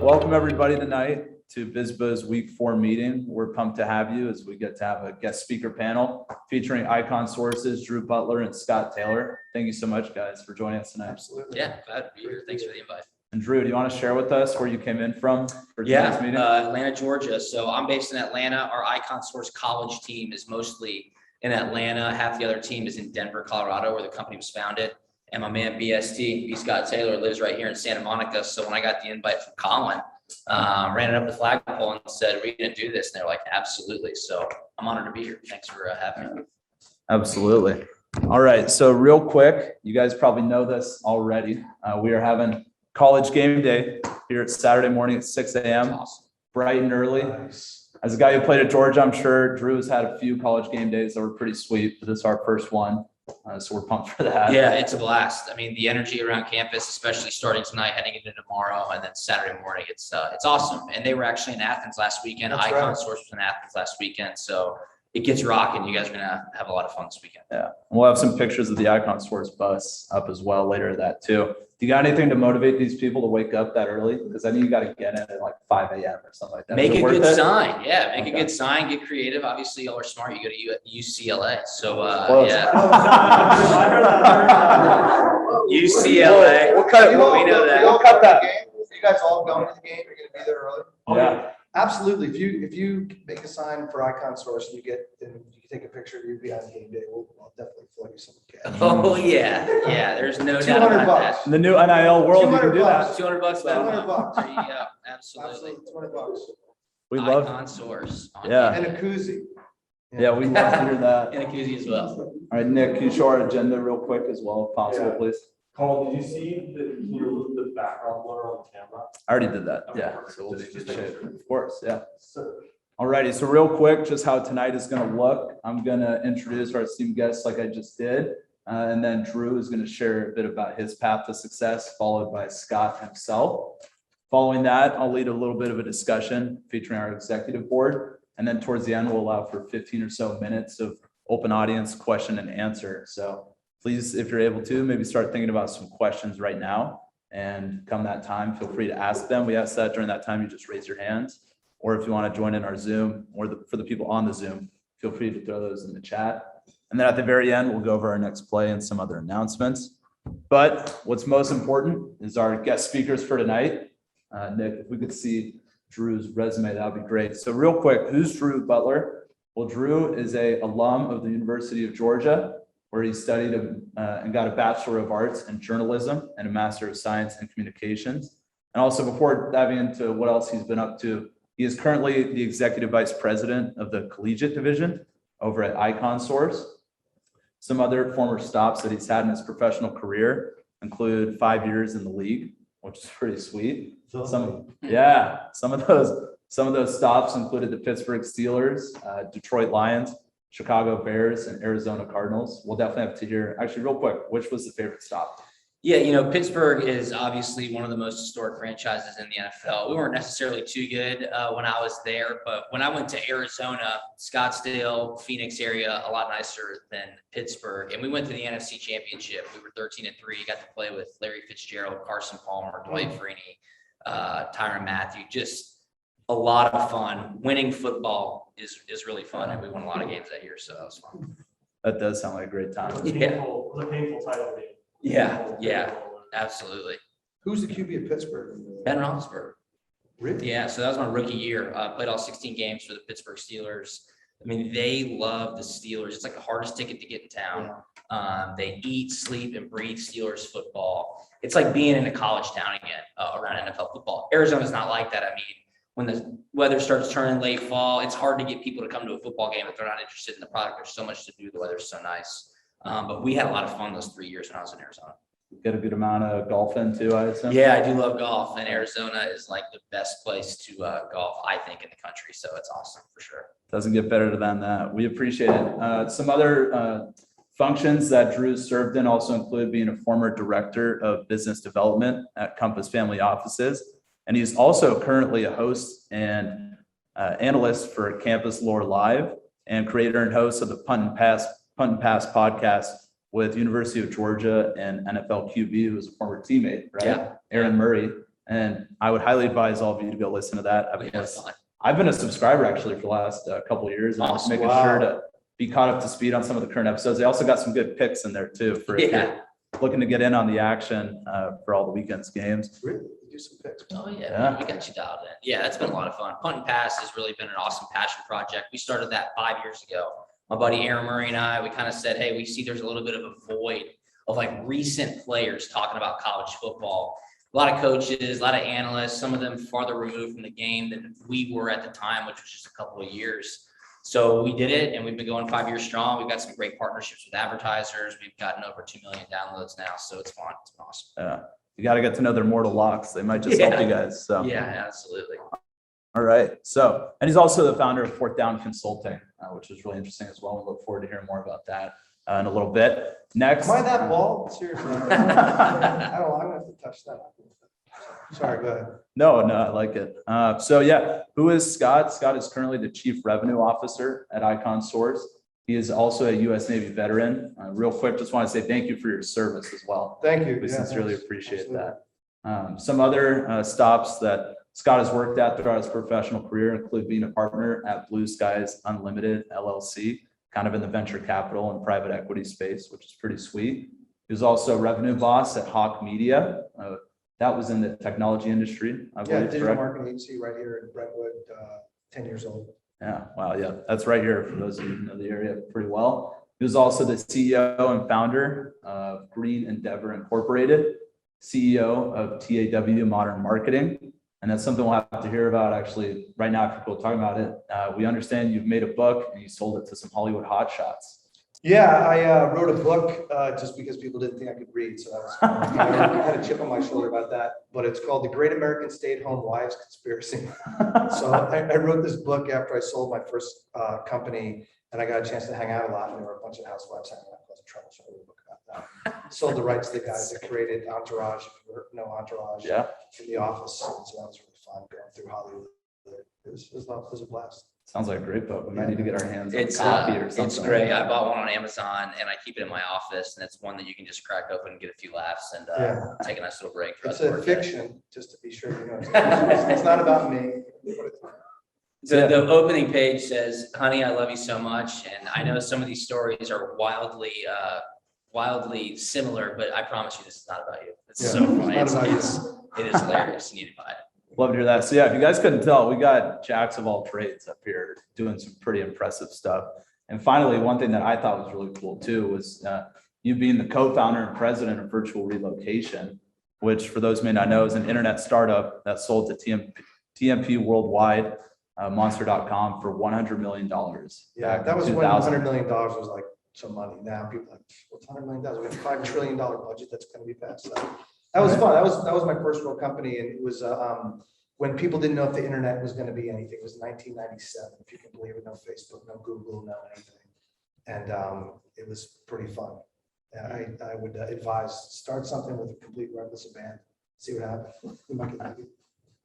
Welcome everybody tonight to BSBA's Week 4 meeting. We're pumped to have you as we get to have a guest speaker panel featuring icon sources, Drew Butler and Scott Taylor. Thank you so much, guys, for joining us tonight. Absolutely. Yeah, glad to be here. Thanks for the invite. And Drew, do you want to share with us where you came in from for tonight's meeting? Atlanta, Georgia. So I'm based in Atlanta. Our Icon Source college team is mostly in Atlanta. Half the other team is in Denver, Colorado, where the company was founded. And my man B. Scott Taylor lives right here in Santa Monica. So when I got the invite from Colin, ran it up the flagpole and said, "Are we going to do this?" And they're like, "Absolutely." So I'm honored to be here. Thanks for having me. Absolutely. All right. So real quick, you guys probably know this already. We are having college game day here Saturday morning at 6 a.m. Awesome. Bright and early. Nice. As a guy who played at Georgia, I'm sure Drew has had a few college game days that were pretty sweet, but this is our first one. So we're pumped for that. Yeah, it's a blast. I mean, the energy around campus, especially starting tonight, heading into tomorrow, and then Saturday morning, it's awesome. And they were actually in Athens last weekend. That's Icon right. Source was in Athens last weekend. So it gets rocking. You guys are going to have a lot of fun this weekend. Yeah. We'll have some pictures of the Icon Source bus up as well later that too. Do you got anything to motivate these people to wake up that early? Because I know you got to get in at like 5 a.m. or something like that. Make a good it? sign. Yeah, make a good sign. Get creative. Obviously, y'all are smart. You go to UCLA. So, Close. yeah. UCLA. We'll cut it. We know that. We'll cut that. You guys all going to the game? You're going to be there early? Yeah. Absolutely. If you make a sign for Icon Source and you take a picture of you behind game day, I'll definitely flood you some cash. Oh, yeah. Yeah, there's no doubt 200 about bucks. In the new NIL world, you can do that. that. $200. $200. There you go. Absolutely. Absolutely, $200. We love Icon Source. Yeah. And a koozie. Yeah, we love to hear that. And a koozie as well. All right, Nick, can you show our agenda real quick as well, if possible, Yeah. please? Cole, did you see can you remove the background blur on the camera? I already did that. Okay, Yeah. perfect. So we'll Just just make share. sure. Of course. Yeah. So, All righty. So real quick, just how tonight is going to look. I'm going to introduce our esteemed guests like I just did. And then Drew is going to share a bit about his path to success, followed by Scott himself. Following that, I'll lead a little bit of a discussion featuring our executive board. And then towards the end, we'll allow for 15 or so minutes of open audience question and answer. So please, if you're able to, maybe start thinking about some questions right now. And come that time, feel free to ask them. We ask that during that time, you just raise your hands. Or if you want to join in our Zoom, or for the people on the Zoom, feel free to throw those in the chat. And then at the very end, we'll go over our next play and some other announcements. But what's most important is our guest speakers for tonight. Nick, if we could see Drew's resume, that would be great. So real quick, who's Drew Butler? Well, Drew is an alum of the University of Georgia, where he studied and got a Bachelor of Arts in Journalism and a Master of Science in Communications. And also, before diving into what else he's been up to, he is currently the Executive Vice President of the Collegiate Division over at Icon Source. Some other former stops that he's had in his professional career include 5 years in the league, which is pretty sweet. Some of those stops included the Pittsburgh Steelers, Detroit Lions, Chicago Bears, and Arizona Cardinals. We'll definitely have to hear. Actually, real quick, which was the favorite stop? Yeah, Pittsburgh is obviously one of the most historic franchises in the NFL. We weren't necessarily too good when I was there, but when I went to Arizona, Scottsdale, Phoenix area, a lot nicer than Pittsburgh. And we went to the NFC Championship. We were 13-3. Got to play with Larry Fitzgerald, Carson Palmer, Dwight Freeney, Tyrann Mathieu. Just a lot of fun. Winning football is really fun, and we won a lot of games that year, so that was fun. That does sound like a great time. it was a painful title game. Yeah, absolutely. Who's the QB of Pittsburgh? Ben Roethlisberger. Really? Yeah, so that was my rookie year. Played all 16 games for the Pittsburgh Steelers. I mean, they love the Steelers. It's like the hardest ticket to get in town. They eat, sleep, and breathe Steelers football. It's like being in a college town again around NFL football. Arizona's not like that. I mean, when the weather starts turning late fall, it's hard to get people to come to a football game if they're not interested in the product. There's so much to do. The weather's so nice. But we had a lot of fun those 3 years when I was in Arizona. Get a good amount of golf in too, I assume. Yeah, I do love golf, and Arizona is like the best place to golf, I think, in the country. So it's awesome for sure. Doesn't get better than that. We appreciate it. Some other functions that Drew served in also include being a former director of business development at Compass Family Offices. And he's also currently a host and analyst for Campus Lore Live and creator and host of the Punt and Pass podcast with University of Georgia and NFL QB, who was a former teammate, right? Yeah. Aaron Murray. And I would highly advise all of you to go listen to that. That's fine. I've been a subscriber actually for the last couple of years. And I'm just Awesome. making sure to be caught up to speed on some of the current episodes. They also got some good picks in there too for if Yeah. you're looking to get in on the action for all the weekend's games. Really? Do some picks. Oh, Yeah. yeah, we got you dialed in. Yeah, it's been a lot of fun. Punt and pass has really been an awesome passion project. We started that 5 years ago. My buddy Aaron Murray and I, we kind of said, hey, we see there's a little bit of a void of like recent players talking about college football. A lot of coaches, a lot of analysts, some of them farther removed from the game than we were at the time, which was just a couple of years. So we did it, and we've been going 5 years strong. We've got some great partnerships with advertisers. We've gotten over 2 million downloads now, so it's fun. It's awesome. Yeah. You got to get to know their mortal locks. They might just help you guys. So. Yeah, absolutely. All right. So, and he's also the founder of Fourth Down Consulting, which is really interesting as well. We look forward to hearing more about that in a little bit. Next. Am I that bald? Seriously. I don't know. I'm gonna have to touch that. Sorry, go ahead. No, I like it. So yeah, who is Scott? Scott is currently the Chief Revenue Officer at Icon Source. He is also a U.S. Navy veteran. Real quick, just want to say thank you for your service as well. Thank you. We Yeah, sincerely thanks. appreciate Absolutely. that. Some other stops that Scott has worked at throughout his professional career include being a partner at Blue Skies Unlimited LLC, kind of in the venture capital and private equity space, which is pretty sweet. He was also a revenue boss at Hawk Media. That was in the technology industry, I Yeah, believe. digital correct? marketing agency right here in Brentwood, 10 years old. Yeah, wow, yeah, that's right here for those of you who know the area pretty well. He was also the CEO and founder of Green Endeavor Incorporated, CEO of TAW Modern Marketing. And that's something we'll have to hear about actually right now after people talking about it. We understand you've made a book and you sold it to some Hollywood hotshots. Yeah, I wrote a book just because people didn't think I could read. So that was, I had a chip on my shoulder about that. But it's called The Great American Stay-at-Home Wives Conspiracy. So I wrote this book after I sold my first company, and I got a chance to hang out a lot. And there were a bunch of housewives hanging out, causing trouble. So I wrote a book about that. Sold the rights to the guys that created Entourage, if you know Entourage, Yeah, in The Office. So that was really fun going through Hollywood. It was a blast. sounds like a great book. We might need to get our hands on It's a copy or something. it's great. I bought one on Amazon and I keep it in my office, and it's one that you can just crack open and get a few laughs and Yeah. take a nice little break. It's throughout a the workday. fiction, just to be sure you know. It's not about me. So the opening page says, "Honey, I love you so much," and I know some of these stories are wildly similar, but I promise you, this is not about you. It's Yeah, so funny. it's not about you. It is hilarious. You need to buy it. Love to hear that. So yeah, if you guys couldn't tell, we got jacks of all trades up here doing some pretty impressive stuff. And finally, one thing that I thought was really cool too was you being the co-founder and president of Virtual Relocation, which for those who may not know is an internet startup that sold to TMP Worldwide, Monster.com for $100 million. Yeah, back that in was when 2000. $100 million was like some money. Now people are like, what's $100 million? We have a $5 trillion budget that's going to be passed. So that was fun. That was my first real company, and it was when people didn't know if the internet was going to be anything. It was 1997, if you can believe it. No Facebook, no Google, no anything, and it was pretty fun. I would advise start something with a complete reckless abandon. See what happens. We might get lucky.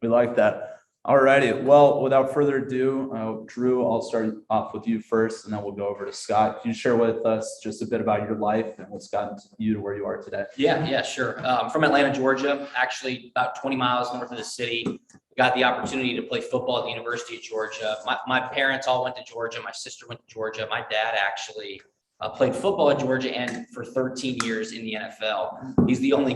We like that. All righty. Well, without further ado, Drew, I'll start off with you first, and then we'll go over to Scott. Can you share with us just a bit about your life and what's gotten you to where you are today? Yeah, sure. I'm from Atlanta, Georgia, actually about 20 miles north of the city. Got the opportunity to play football at the University of Georgia. My parents all went to Georgia. My sister went to Georgia. My dad actually played football at Georgia and for 13 years in the NFL. He's the only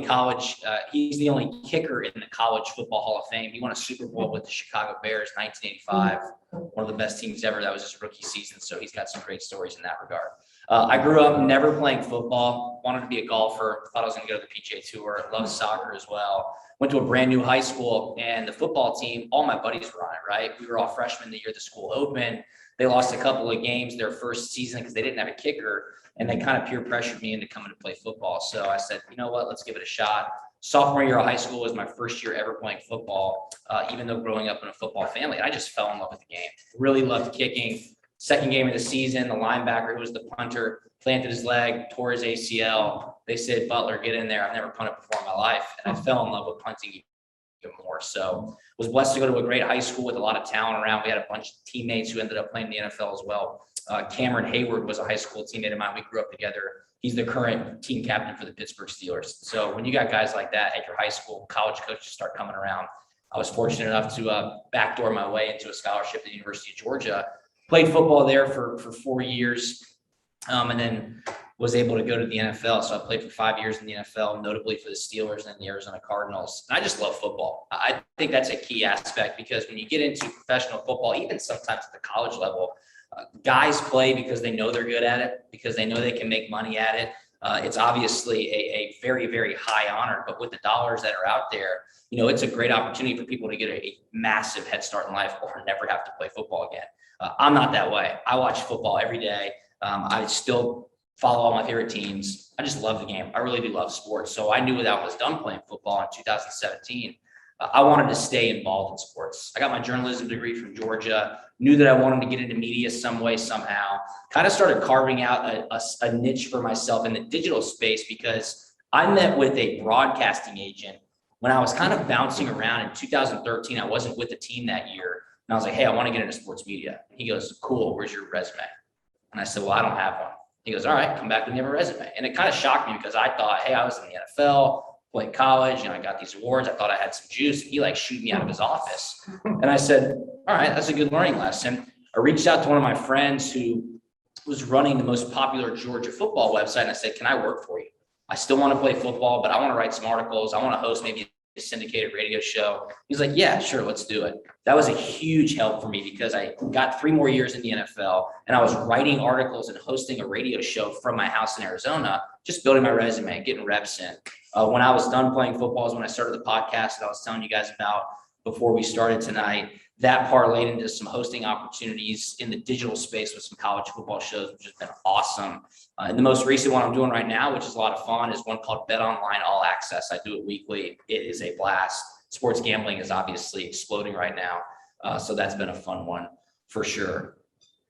kicker in the College Football Hall of Fame. He won a Super Bowl with the Chicago Bears, 1985, one of the best teams ever. That was his rookie season. So he's got some great stories in that regard. I grew up never playing football, wanted to be a golfer, thought I was going to go to the PGA Tour, loved soccer as well. Went to a brand new high school, and the football team, all my buddies were on it, right? We were all freshmen the year the school opened. They lost a couple of games their first season because they didn't have a kicker, and they kind of peer pressured me into coming to play football. So I said, you know what, let's give it a shot. Sophomore year of high school was my first year ever playing football, even though growing up in a football family. I just fell in love with the game. Really loved kicking. Second game of the season, the linebacker who was the punter planted his leg, tore his ACL. They said, Butler, get in there. I've never punted before in my life. And I fell in love with punting even more. So was blessed to go to a great high school with a lot of talent around. We had a bunch of teammates who ended up playing in the NFL as well. Cameron Hayward was a high school teammate of mine. We grew up together. He's the current team captain for the Pittsburgh Steelers. So when you got guys like that at your high school, college coaches start coming around. I was fortunate enough to backdoor my way into a scholarship at the University of Georgia. Played football there for 4 years, and then was able to go to the NFL. So I played for 5 years in the NFL, notably for the Steelers and the Arizona Cardinals. And I just love football. I think that's a key aspect because when you get into professional football, even sometimes at the college level, guys play because they know they're good at it, because they know they can make money at it. It's obviously a very, very high honor, but with the dollars that are out there, it's a great opportunity for people to get a massive head start in life or never have to play football again. I'm not that way. I watch football every day. I still follow all my favorite teams. I just love the game. I really do love sports. So I knew that I was done playing football in 2017. I wanted to stay involved in sports. I got my journalism degree from Georgia, knew that I wanted to get into media some way, somehow, kind of started carving out a niche for myself in the digital space because I met with a broadcasting agent when I was kind of bouncing around in 2013. I wasn't with the team that year. And I was like, hey, I want to get into sports media. He goes, cool, where's your resume? And I said, well, I don't have one. He goes, all right, come back when you have a resume. And it kind of shocked me because I thought, hey, I was in the NFL, played college, I got these awards. I thought I had some juice. He shooed me out of his office. And I said, all right, that's a good learning lesson. I reached out to one of my friends who was running the most popular Georgia football website. And I said, can I work for you? I still want to play football, but I want to write some articles. I want to host maybe a syndicated radio show. He's like, yeah, sure, let's do it. That was a huge help for me because I got 3 more years in the NFL and I was writing articles and hosting a radio show from my house in Arizona, just building my resume, getting reps in. When I was done playing football is when I started the podcast that I was telling you guys about before we started tonight. That parlayed into some hosting opportunities in the digital space with some college football shows, which has been awesome. And the most recent one I'm doing right now, which is a lot of fun, is one called Bet Online All Access. I do it weekly. It is a blast. Sports gambling is obviously exploding right now. So that's been a fun one for sure.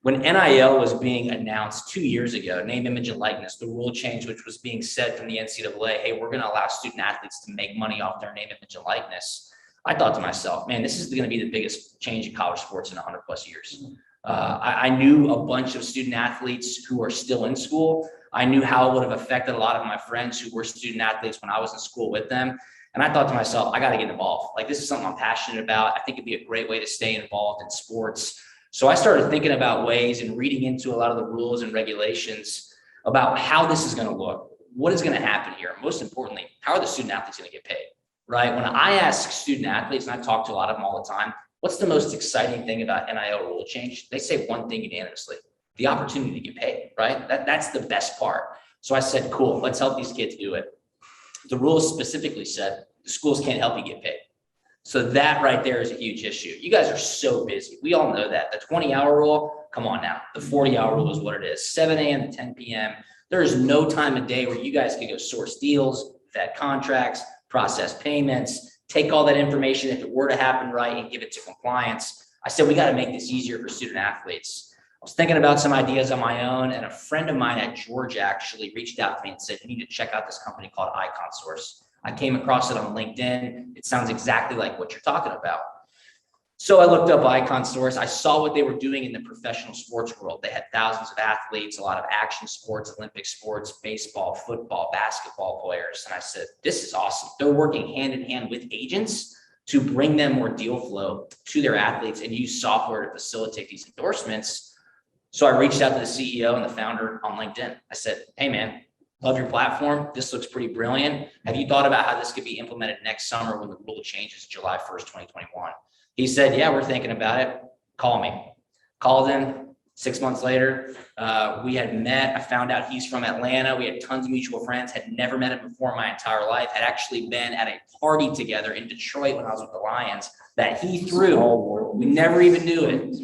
When NIL was being announced 2 years ago, name, image, and likeness, the rule change, which was being said from the NCAA, hey, we're going to allow student athletes to make money off their name, image, and likeness. I thought to myself, man, this is going to be the biggest change in college sports in 100 plus years. I knew a bunch of student athletes who are still in school. I knew how it would have affected a lot of my friends who were student athletes when I was in school with them. And I thought to myself, I got to get involved. This is something I'm passionate about. I think it'd be a great way to stay involved in sports. So I started thinking about ways and reading into a lot of the rules and regulations about how this is going to look. What is going to happen here? Most importantly, how are the student athletes going to get paid? Right? When I ask student athletes, and I talk to a lot of them all the time, what's the most exciting thing about NIL rule change? They say one thing unanimously: the opportunity to get paid, right? That's the best part. So I said, cool, let's help these kids do it. The rules specifically said the schools can't help you get paid. So that right there is a huge issue. You guys are so busy. We all know that. The 20-hour rule, come on now. The 40-hour rule is what it is. 7 a.m. to 10 p.m. There is no time of day where you guys can go source deals, vet contracts, process payments, take all that information if it were to happen right and give it to compliance. I said, we got to make this easier for student athletes. I was thinking about some ideas on my own, and a friend of mine at Georgia actually reached out to me and said, you need to check out this company called Icon Source. I came across it on LinkedIn. It sounds exactly like what you're talking about. So I looked up Icon Source. I saw what they were doing in the professional sports world. They had thousands of athletes, a lot of action sports, Olympic sports, baseball, football, basketball players. And I said, this is awesome. They're working hand in hand with agents to bring them more deal flow to their athletes and use software to facilitate these endorsements. So I reached out to the CEO and the founder on LinkedIn. I said, hey man, love your platform. This looks pretty brilliant. Have you thought about how this could be implemented next summer when the rule changes July 1st, 2021? He said, yeah, we're thinking about it. Call me. Called him. 6 months later, we had met. I found out he's from Atlanta. We had tons of mutual friends, had never met him before in my entire life, had actually been at a party together in Detroit when I was with the Lions that he threw. We never even knew it.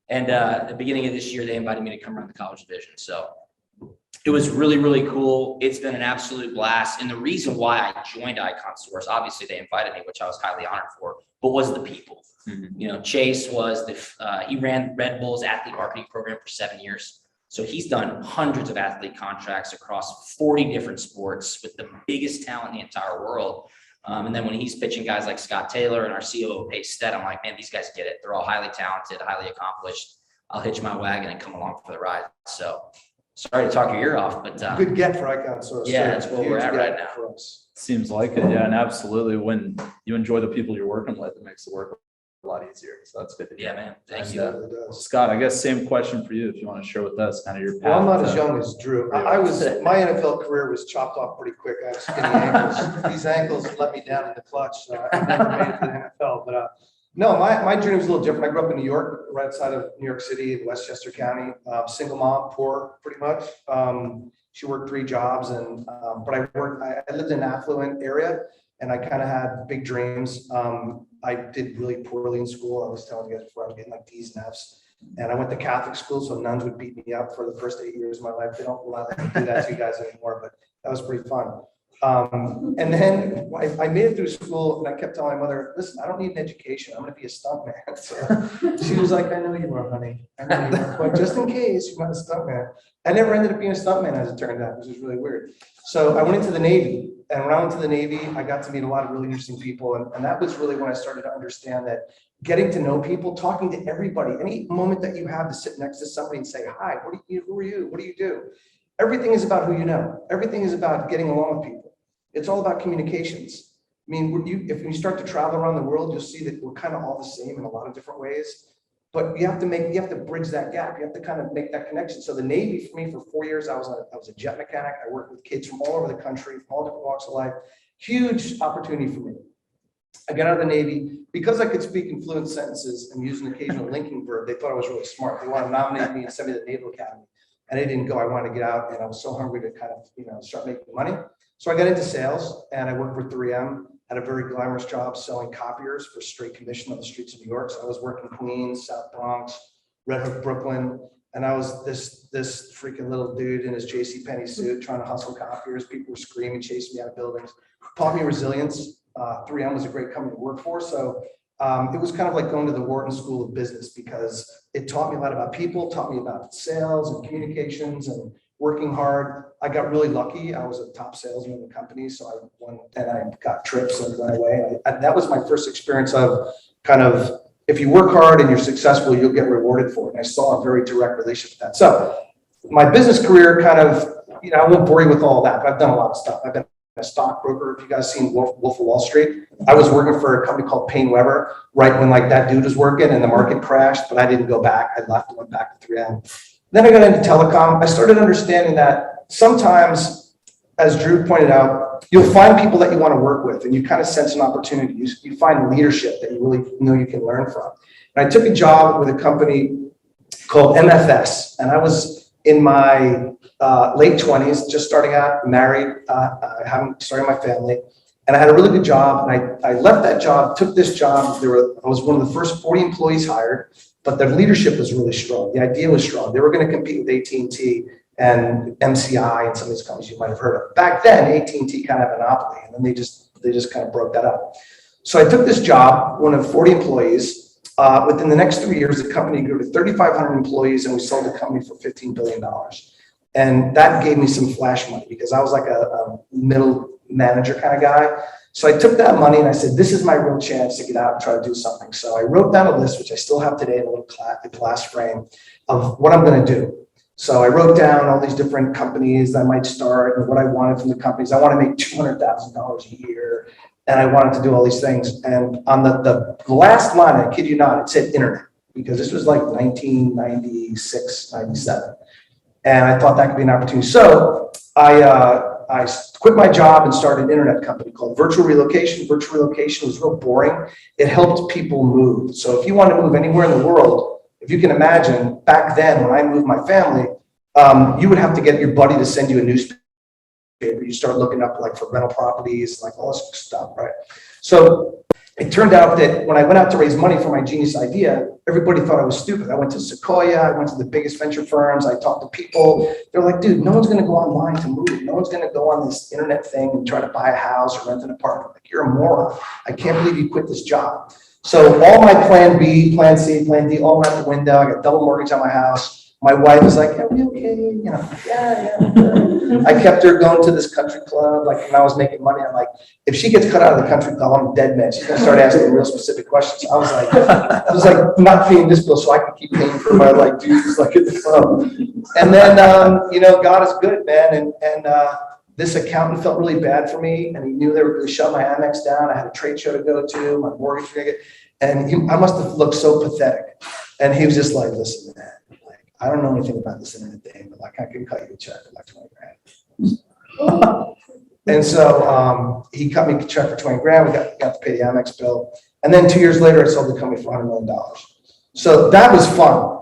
And at the beginning of this year, they invited me to come run the college division. So it was really, really cool. It's been an absolute blast. And the reason why I joined Icon Source, obviously they invited me, which I was highly honored for, but was the people. You know, Chase was he ran Red Bull's athlete marketing program for 7 years. So he's done hundreds of athlete contracts across 40 different sports with the biggest talent in the entire world. And then when he's pitching guys like Scott Taylor and our COO Pace Stead, I'm like, man, these guys get it. They're all highly talented, highly accomplished. I'll hitch my wagon and come along for the ride. So sorry to talk your ear off, but Good get for Icon Source. yeah, that's where we're Huge at get right now. for us. Seems like it, yeah, and absolutely, when you enjoy the people you're working with, it makes the work a lot easier, so that's good to hear. Yeah, man. Thank It you. really does. Scott, I guess same question for you, if you want to share with us kind of your path. Well, I'm not as to- young as Drew. My NFL career was chopped off pretty quick. I have skinny ankles. These ankles let me down in the clutch. So I never made it to the NFL. But no, my journey was a little different. I grew up in New York, right outside of New York City in Westchester County. Single mom, poor, pretty much. She worked 3 jobs, and but I lived in an affluent area, and I kind of had big dreams. I did really poorly in school. I was telling you guys before, I was getting like D's and F's. And I went to Catholic school, so nuns would beat me up for the first 8 years of my life. They don't allow me to do that to you guys anymore, but that was pretty fun. And then I made it through school, and I kept telling my mother, listen, I don't need an education. I'm going to be a stuntman. So she was like, I know you are, honey. I know you are. But just in case you're not a stuntman. I never ended up being a stuntman, as it turned out, which is really weird. So I went into the Navy, and when I went to the Navy, I got to meet a lot of really interesting people. And that was really when I started to understand that getting to know people, talking to everybody, any moment that you have to sit next to somebody and say, hi, who are you? What do you do? Everything is about who you know. Everything is about getting along with people. It's all about communications. I mean, if you start to travel around the world, you'll see that we're kind of all the same in a lot of different ways. But you have to bridge that gap. You have to kind of make that connection. So the Navy for me for 4 years, I was a jet mechanic. I worked with kids from all over the country, from all different walks of life. Huge opportunity for me. I got out of the Navy because I could speak in fluent sentences and use an occasional linking verb. They thought I was really smart. They wanted to nominate me and send me to the Naval Academy. And I didn't go. I wanted to get out, and I was so hungry to kind of, start making money. So I got into sales, and I worked for 3M. Had a very glamorous job selling copiers for straight commission on the streets of New York. So I was working Queens, South Bronx, Red Hook, Brooklyn, and I was this freaking little dude in his JCPenney suit trying to hustle copiers. People were screaming, chasing me out of buildings. Taught me resilience. 3M was a great company to work for. So it was kind of like going to the Wharton School of Business, because it taught me a lot about people, taught me about sales and communications and working hard. I got really lucky. I was a top salesman in the company, so I won, and I got trips and went away. That was my first experience of kind of, if you work hard and you're successful, you'll get rewarded for it. And I saw a very direct relationship with that. So my business career kind of, I won't bore you with all that, but I've done a lot of stuff. I've been a stockbroker. If you guys seen Wolf of Wall Street, I was working for a company called Payne Weber right when like that dude was working and the market crashed, but I didn't go back. I left and went back to 3M. Then I got into telecom. I started understanding that sometimes, as Drew pointed out, you'll find people that you want to work with, and you kind of sense an opportunity. You find leadership that you really know you can learn from. And I took a job with a company called MFS, and I was in my late 20s, just starting out, married, having started my family, and I had a really good job. And I left that job, took this job. I was one of the first 40 employees hired, but the leadership was really strong. The idea was strong. They were going to compete with AT&T and MCI and some of these companies you might have heard of. Back then, AT&T kind of had a monopoly, and then they just kind of broke that up. So I took this job, one of 40 employees. Within the next 3 years, the company grew to 3,500 employees, and we sold the company for $15 billion. And that gave me some flash money, because I was like a middle manager kind of guy. So I took that money and I said, this is my real chance to get out and try to do something. So I wrote down a list, which I still have today in a little glass frame, of what I'm going to do. So I wrote down all these different companies that I might start and what I wanted from the companies. I want to make $200,000 a year, and I wanted to do all these things. And on the last line, I kid you not, it said internet, because this was like 1996, 97. And I thought that could be an opportunity. So I quit my job and started an internet company called Virtual Relocation. Virtual Relocation was real boring. It helped people move. So if you want to move anywhere in the world, if you can imagine, back then when I moved my family, you would have to get your buddy to send you a newspaper. You start looking up like for rental properties, like all this stuff, right? So it turned out that when I went out to raise money for my genius idea, everybody thought I was stupid. I went to Sequoia, I went to the biggest venture firms, I talked to people. They're like, dude, no one's going to go online to move. No one's going to go on this internet thing and try to buy a house or rent an apartment. Like, you're a moron. I can't believe you quit this job. So all my plan B, plan C, plan D, all went out the window. I got double mortgage on my house. My wife is like, are we okay? You know, yeah. I kept her going to this country club. Like when I was making money, I'm like, if she gets cut out of the country club, I'm a dead man. She's gonna start asking real specific questions. I was like not paying this bill so I could keep paying for my like dues like at the club. And then God is good, man. And this accountant felt really bad for me, and he knew they were going to shut my Amex down. I had a trade show to go to, my mortgage ticket, and I must have looked so pathetic. And he was just like, "Listen, man, like I don't know anything about this internet thing, but like I can cut you a check for like 20 grand." And so he cut me a check for 20 grand. We got to pay the Amex bill, and then 2 years later, I sold the company for $100 million. So that was fun.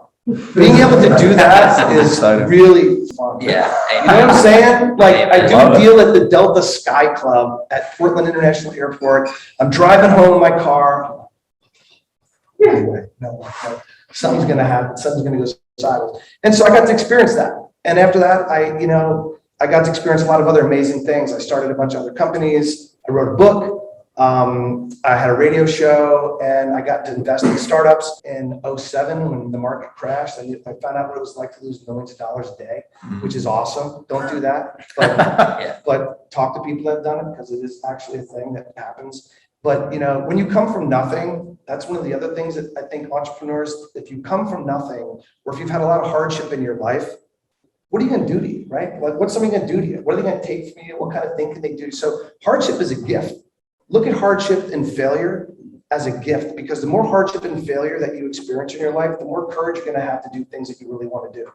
Being able to do that is really fun. Yeah. You know what I'm saying? Like I do a deal at the Delta Sky Club at Portland International Airport. I'm driving home in my car. Anyway, no, something's gonna happen. Something's gonna go sideways. And so I got to experience that. And after that, I got to experience a lot of other amazing things. I started a bunch of other companies. I wrote a book. I had a radio show, and I got to invest in startups in 2007 when the market crashed. I found out what it was like to lose millions of dollars a day, which is awesome. Don't do that, but talk to people that have done it, because it is actually a thing that happens. But when you come from nothing, that's one of the other things that I think entrepreneurs, if you come from nothing, or if you've had a lot of hardship in your life, what are you going to do to you, right? Like, what's somebody going to do to you? What are they going to take from you? What kind of thing can they do? So hardship is a gift. Look at hardship and failure as a gift, because the more hardship and failure that you experience in your life, the more courage you're going to have to do things that you really want to do.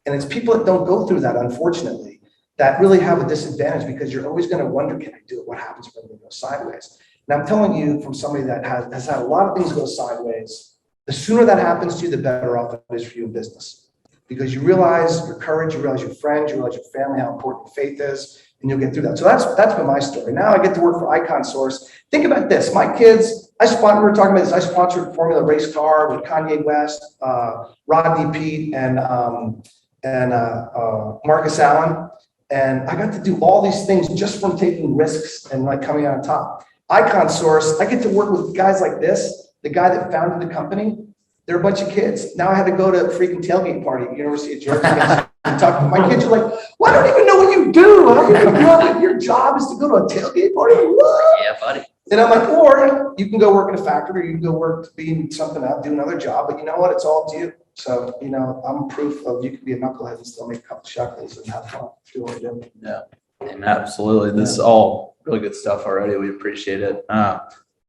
And it's people that don't go through that, unfortunately, that really have a disadvantage, because you're always going to wonder, can I do it? What happens if everything goes sideways? And I'm telling you, from somebody that has had a lot of things go sideways, the sooner that happens to you, the better off it is for you in business, because you realize your courage, you realize your friends, you realize your family, how important faith is. And you'll get through that. So that's been my story. Now I get to work for Icon Source. Think about this. My kids, we were talking about this. I sponsored a Formula race car with Kanye West, Rodney Peete, and Marcus Allen. And I got to do all these things just from taking risks and like coming out on top. Icon Source, I get to work with guys like this, the guy that founded the company. They're a bunch of kids. Now I had to go to a freaking tailgate party at the University of Georgia. And talk to my kids are like, well, I don't even know what you do. How can you know that your job is to go to a tailgate party? What? Yeah, buddy. And I'm like, or you can go work in a factory, or you can go work being something else, do another job. But you know what? It's all up to you. So, I'm proof of you can be a knucklehead and still make a couple shekels and have fun. Do what you do. Yeah, absolutely. This is all really good stuff already. We appreciate it.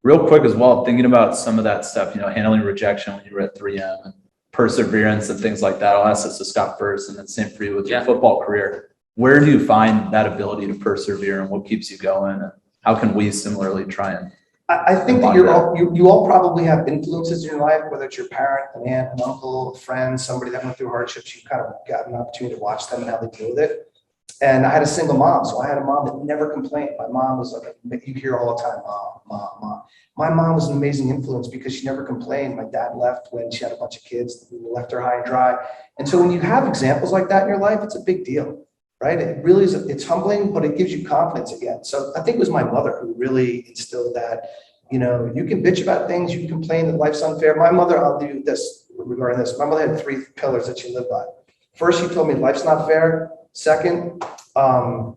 Real quick as well, thinking about some of that stuff, handling rejection when you were at 3M and perseverance and things like that. I'll ask this to Scott first, and then same for you with your football career. Where do you find that ability to persevere, and what keeps you going? And how can we similarly try and? I think that you all probably have influences in your life, whether it's your parent, an aunt, an uncle, a friend, somebody that went through hardships. You kind of got an opportunity to watch them and how they deal with it. And I had a single mom, so I had a mom that never complained. My mom was like, you hear all the time, mom. My mom was an amazing influence because she never complained. My dad left when she had a bunch of kids, left her high and dry. And so when you have examples like that in your life, it's a big deal, right? It really is, it's humbling, but it gives you confidence again. So I think it was my mother who really instilled that, you can bitch about things, you can complain that life's unfair. My mother, I'll do this regarding this. My mother had 3 pillars that she lived by. First, she told me life's not fair. Second,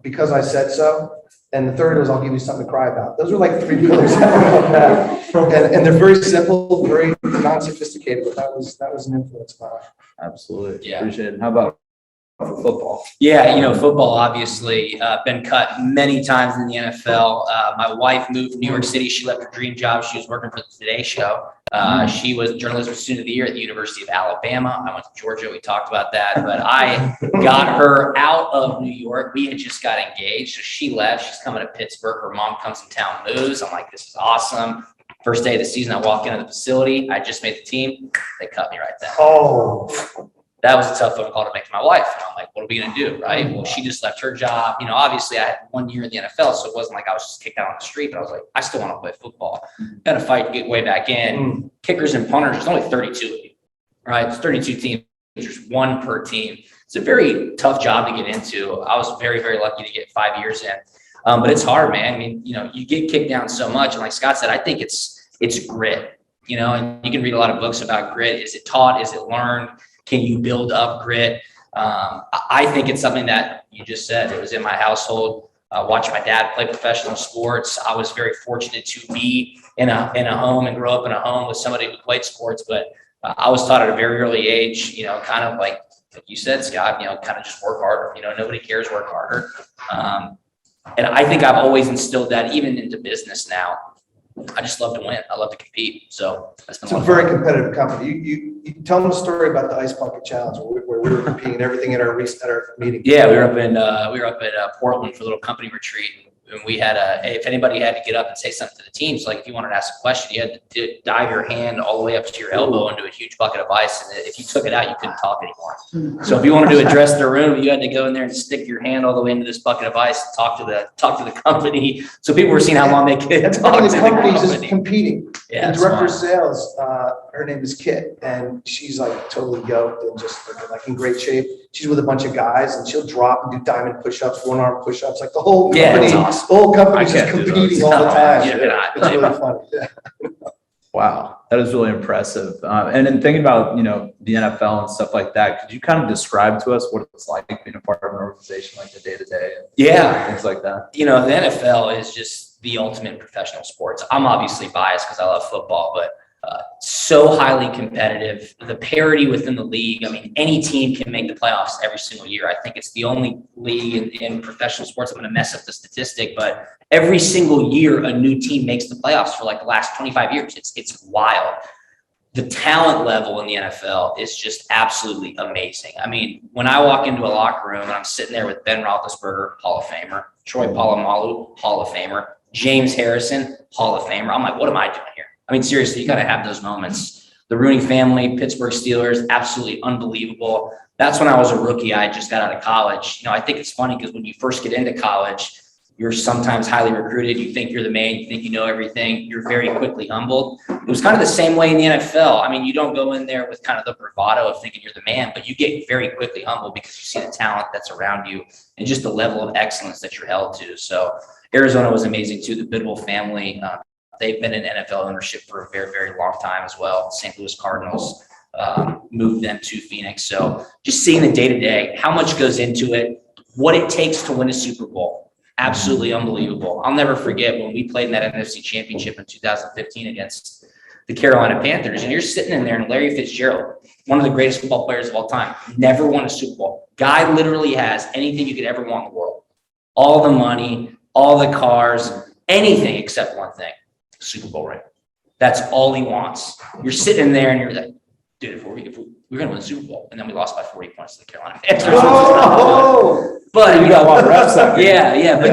because I said so. And the third was, I'll give you something to cry about. Those are like 3 pillars. And they're very simple, very non-sophisticated, but that was an influence on her. Absolutely. Yeah. Appreciate it. How about for football? Yeah, football obviously been cut many times in the NFL. My wife moved to New York City. She left her dream job. She was working for the Today Show. She was journalism student of the year at the University of Alabama. I went to Georgia. We talked about that, but I got her out of New York. We had just got engaged. So she left. She's coming to Pittsburgh. Her mom comes in town, moves. I'm like, this is awesome. First day of the season, I walk into the facility. I just made the team. They cut me right then. Oh. That was a tough phone call to make to my wife. And I'm like, what are we going to do? Right. Well, she just left her job. Obviously I had 1 year in the NFL, so it wasn't like I was just kicked out on the street, but I was like, I still want to play football. Got to fight to get way back in. Kickers and punters, there's only 32 of you, right? It's 32 teams. There's 1 per team. It's a very tough job to get into. I was very, very lucky to get 5 years in. But it's hard, man. I mean, you get kicked down so much. And like Scott said, I think it's grit, and you can read a lot of books about grit. Is it taught? Is it learned? Can you build up grit? I think it's something that you just said. It was in my household. Watching my dad play professional sports. I was very fortunate to be in a home and grow up in a home with somebody who played sports, but I was taught at a very early age, kind of like you said, Scott, kind of just work harder. Nobody cares, work harder. And I think I've always instilled that even into business now. I just love to win. I love to compete. So that's been It's a very competitive company. You tell them a story about the Ice Bucket Challenge where we were competing and everything at our meeting. Yeah, we were up at Portland for a little company retreat, and we had if anybody had to get up and say something to the team, so like if you wanted to ask a question, you had to dive your hand all the way up to your elbow into a huge bucket of ice, and if you took it out, you couldn't talk anymore. So if you wanted to address the room, you had to go in there and stick your hand all the way into this bucket of ice and talk to the company. So people were seeing how long they could talk to the company's company. just competing. Yeah, the director of sales, her name is Kit, and she's like totally yoked and just like in great shape. She's with a bunch of guys, and she'll drop and do diamond push-ups, one-arm push-ups, like the whole company. It's awesome. The whole company's just competing all the time. Yeah, It's really funny. Yeah. Wow, that is really impressive. And in thinking about, the NFL and stuff like that, could you kind of describe to us what it's like being a part of an organization like the day-to-day? Yeah. Things like that. The NFL is just the ultimate professional sports. I'm obviously biased because I love football, but so highly competitive. The parity within the league. I mean, any team can make the playoffs every single year. I think it's the only league in professional sports. I'm going to mess up the statistic, but every single year, a new team makes the playoffs for like the last 25 years. It's wild. The talent level in the NFL is just absolutely amazing. I mean, when I walk into a locker room and I'm sitting there with Ben Roethlisberger, Hall of Famer, Troy Polamalu, Hall of Famer, James Harrison, Hall of Famer, I'm like, what am I doing here? I mean, seriously, you got to have those moments. The Rooney family, Pittsburgh Steelers, absolutely unbelievable. That's when I was a rookie. I just got out of college. I think it's funny because when you first get into college, you're sometimes highly recruited. You think you're the man. You think you know everything. You're very quickly humbled. It was kind of the same way in the NFL. I mean, you don't go in there with kind of the bravado of thinking you're the man, but you get very quickly humbled because you see the talent that's around you and just the level of excellence that you're held to. So Arizona was amazing too. The Bidwell family, they've been in NFL ownership for a very, very long time as well. St. Louis Cardinals moved them to Phoenix. So just seeing the day-to-day, how much goes into it, what it takes to win a Super Bowl. Absolutely unbelievable. I'll never forget when we played in that NFC Championship in 2015 against the Carolina Panthers. And you're sitting in there and Larry Fitzgerald, one of the greatest football players of all time, never won a Super Bowl. Guy literally has anything you could ever want in the world. All the money, all the cars, anything except one thing. Super Bowl ring. That's all he wants. You're sitting there and you're like, dude, if we're going to win the Super Bowl, and then we lost by 40 points to the Carolina Panthers. Oh, but You got a lot of reps that game. yeah, but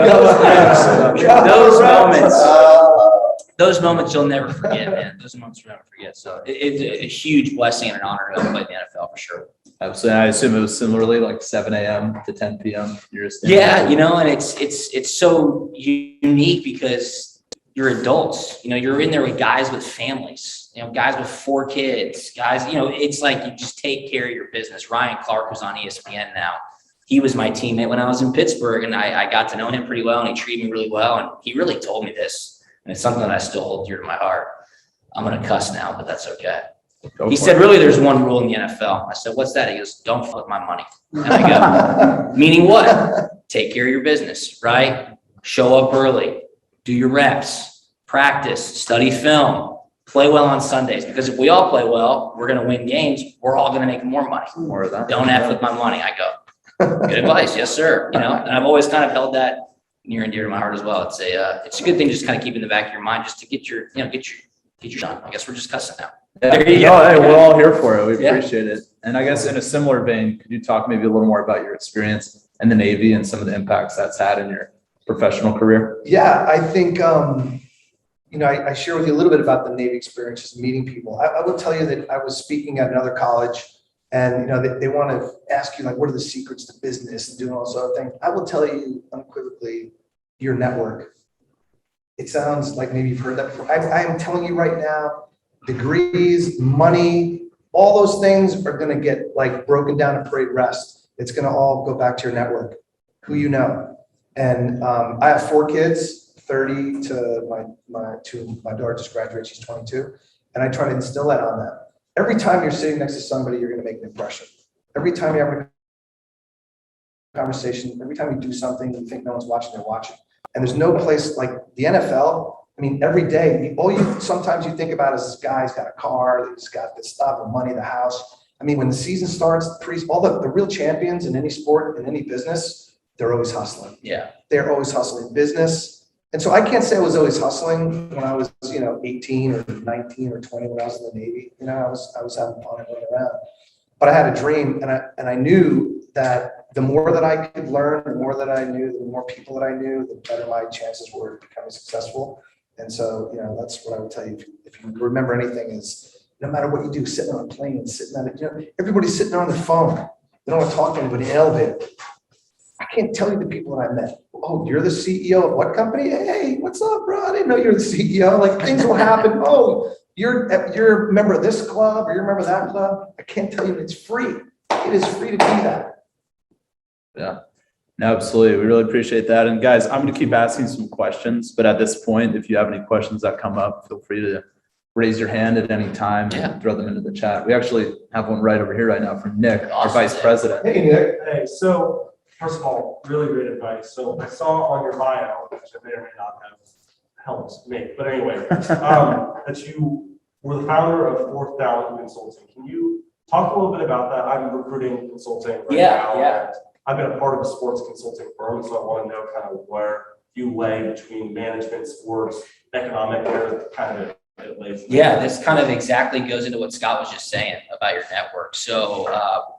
those moments you'll never forget, man. Those moments you'll never forget. So it's a huge blessing and an honor to play in the NFL for sure. Absolutely. I assume it was similarly like 7 a.m. to 10 p.m. Yeah, and it's so unique because you're adults, you're in there with guys with families, guys with 4 kids, guys, it's like you just take care of your business. Ryan Clark, who's on ESPN now, he was my teammate when I was in Pittsburgh, and I got to know him pretty well, and he treated me really well. And he really told me this, and it's something that I still hold dear to my heart. I'm going to cuss now, but that's okay. He said, really, there's one rule in the NFL. I said, what's that? He goes, don't fuck with my money. And I go, meaning what? Take care of your business, right? Show up early. Do your reps, practice, study film, play well on Sundays. Because if we all play well, we're going to win games. We're all going to make more money. More of that. Don't F with my money. I go, good advice. Yes, sir. And I've always kind of held that near and dear to my heart as well. It's a good thing just kind of keep in the back of your mind just to get your shot. I guess we're just cussing now. Yeah. There you go. Hey, we're all here for it. We Yeah. appreciate it. And I guess in a similar vein, could you talk maybe a little more about your experience in the Navy and some of the impacts that's had in your professional career? Yeah, I think, I share with you a little bit about the Navy experience, just meeting people. I will tell you that I was speaking at another college and, they want to ask you, like, what are the secrets to business and doing all those other things. I will tell you unequivocally, your network. It sounds like maybe you've heard that before. I am telling you right now, degrees, money, all those things are going to get like broken down at parade rest. It's going to all go back to your network, who you know. And I have 4 kids, 30 to my daughter just graduated, she's 22. And I try to instill that on them. every time you're sitting next to somebody, you're going to make an impression. Every time you have a conversation, every time you do something, you think no one's watching, they're watching. And there's no place like the NFL. I mean, every day, sometimes you think about is this guy's got a car, he's got this stuff, the money, the house. I mean, when the season starts, all the real champions in any sport, in any business, they're always hustling. Yeah. They're always hustling business. And so I can't say I was always hustling when I was, 18 or 19 or 20 when I was in the Navy. I was having fun and running around. But I had a dream, and I knew that the more that I could learn, the more that I knew, the more people that I knew, the better my chances were of becoming successful. And so, that's what I would tell you. If you remember anything is, no matter what you do, sitting on a plane, sitting on it, everybody's sitting on their phone. They don't want to talk to anybody in an elevator. I can't tell you the people that I met. Oh, you're the CEO of what company? Hey, what's up, bro? I didn't know you're the CEO. Like, things will happen. Oh, you're a member of this club or you're a member of that club. I can't tell you it's free. It is free to do that. Yeah, no, absolutely. We really appreciate that. And guys, I'm going to keep asking some questions, but at this point, if you have any questions that come up, feel free to raise your hand at any time and throw them into the chat. We actually have one right over here right now from Nick, our vice president. Hey, Nick. Hey, so first of all, really great advice. So I saw on your bio, which I may or may not have helped make, but anyway, that you were the founder of Fourth Down Consulting. Can you talk a little bit about that? I'm recruiting consulting right now. And I've been a part of a sports consulting firm, so I want to know kind of where you lay between management, sports, economic, where kind of it lays. Yeah, this kind of exactly goes into what Scott was just saying about your network. So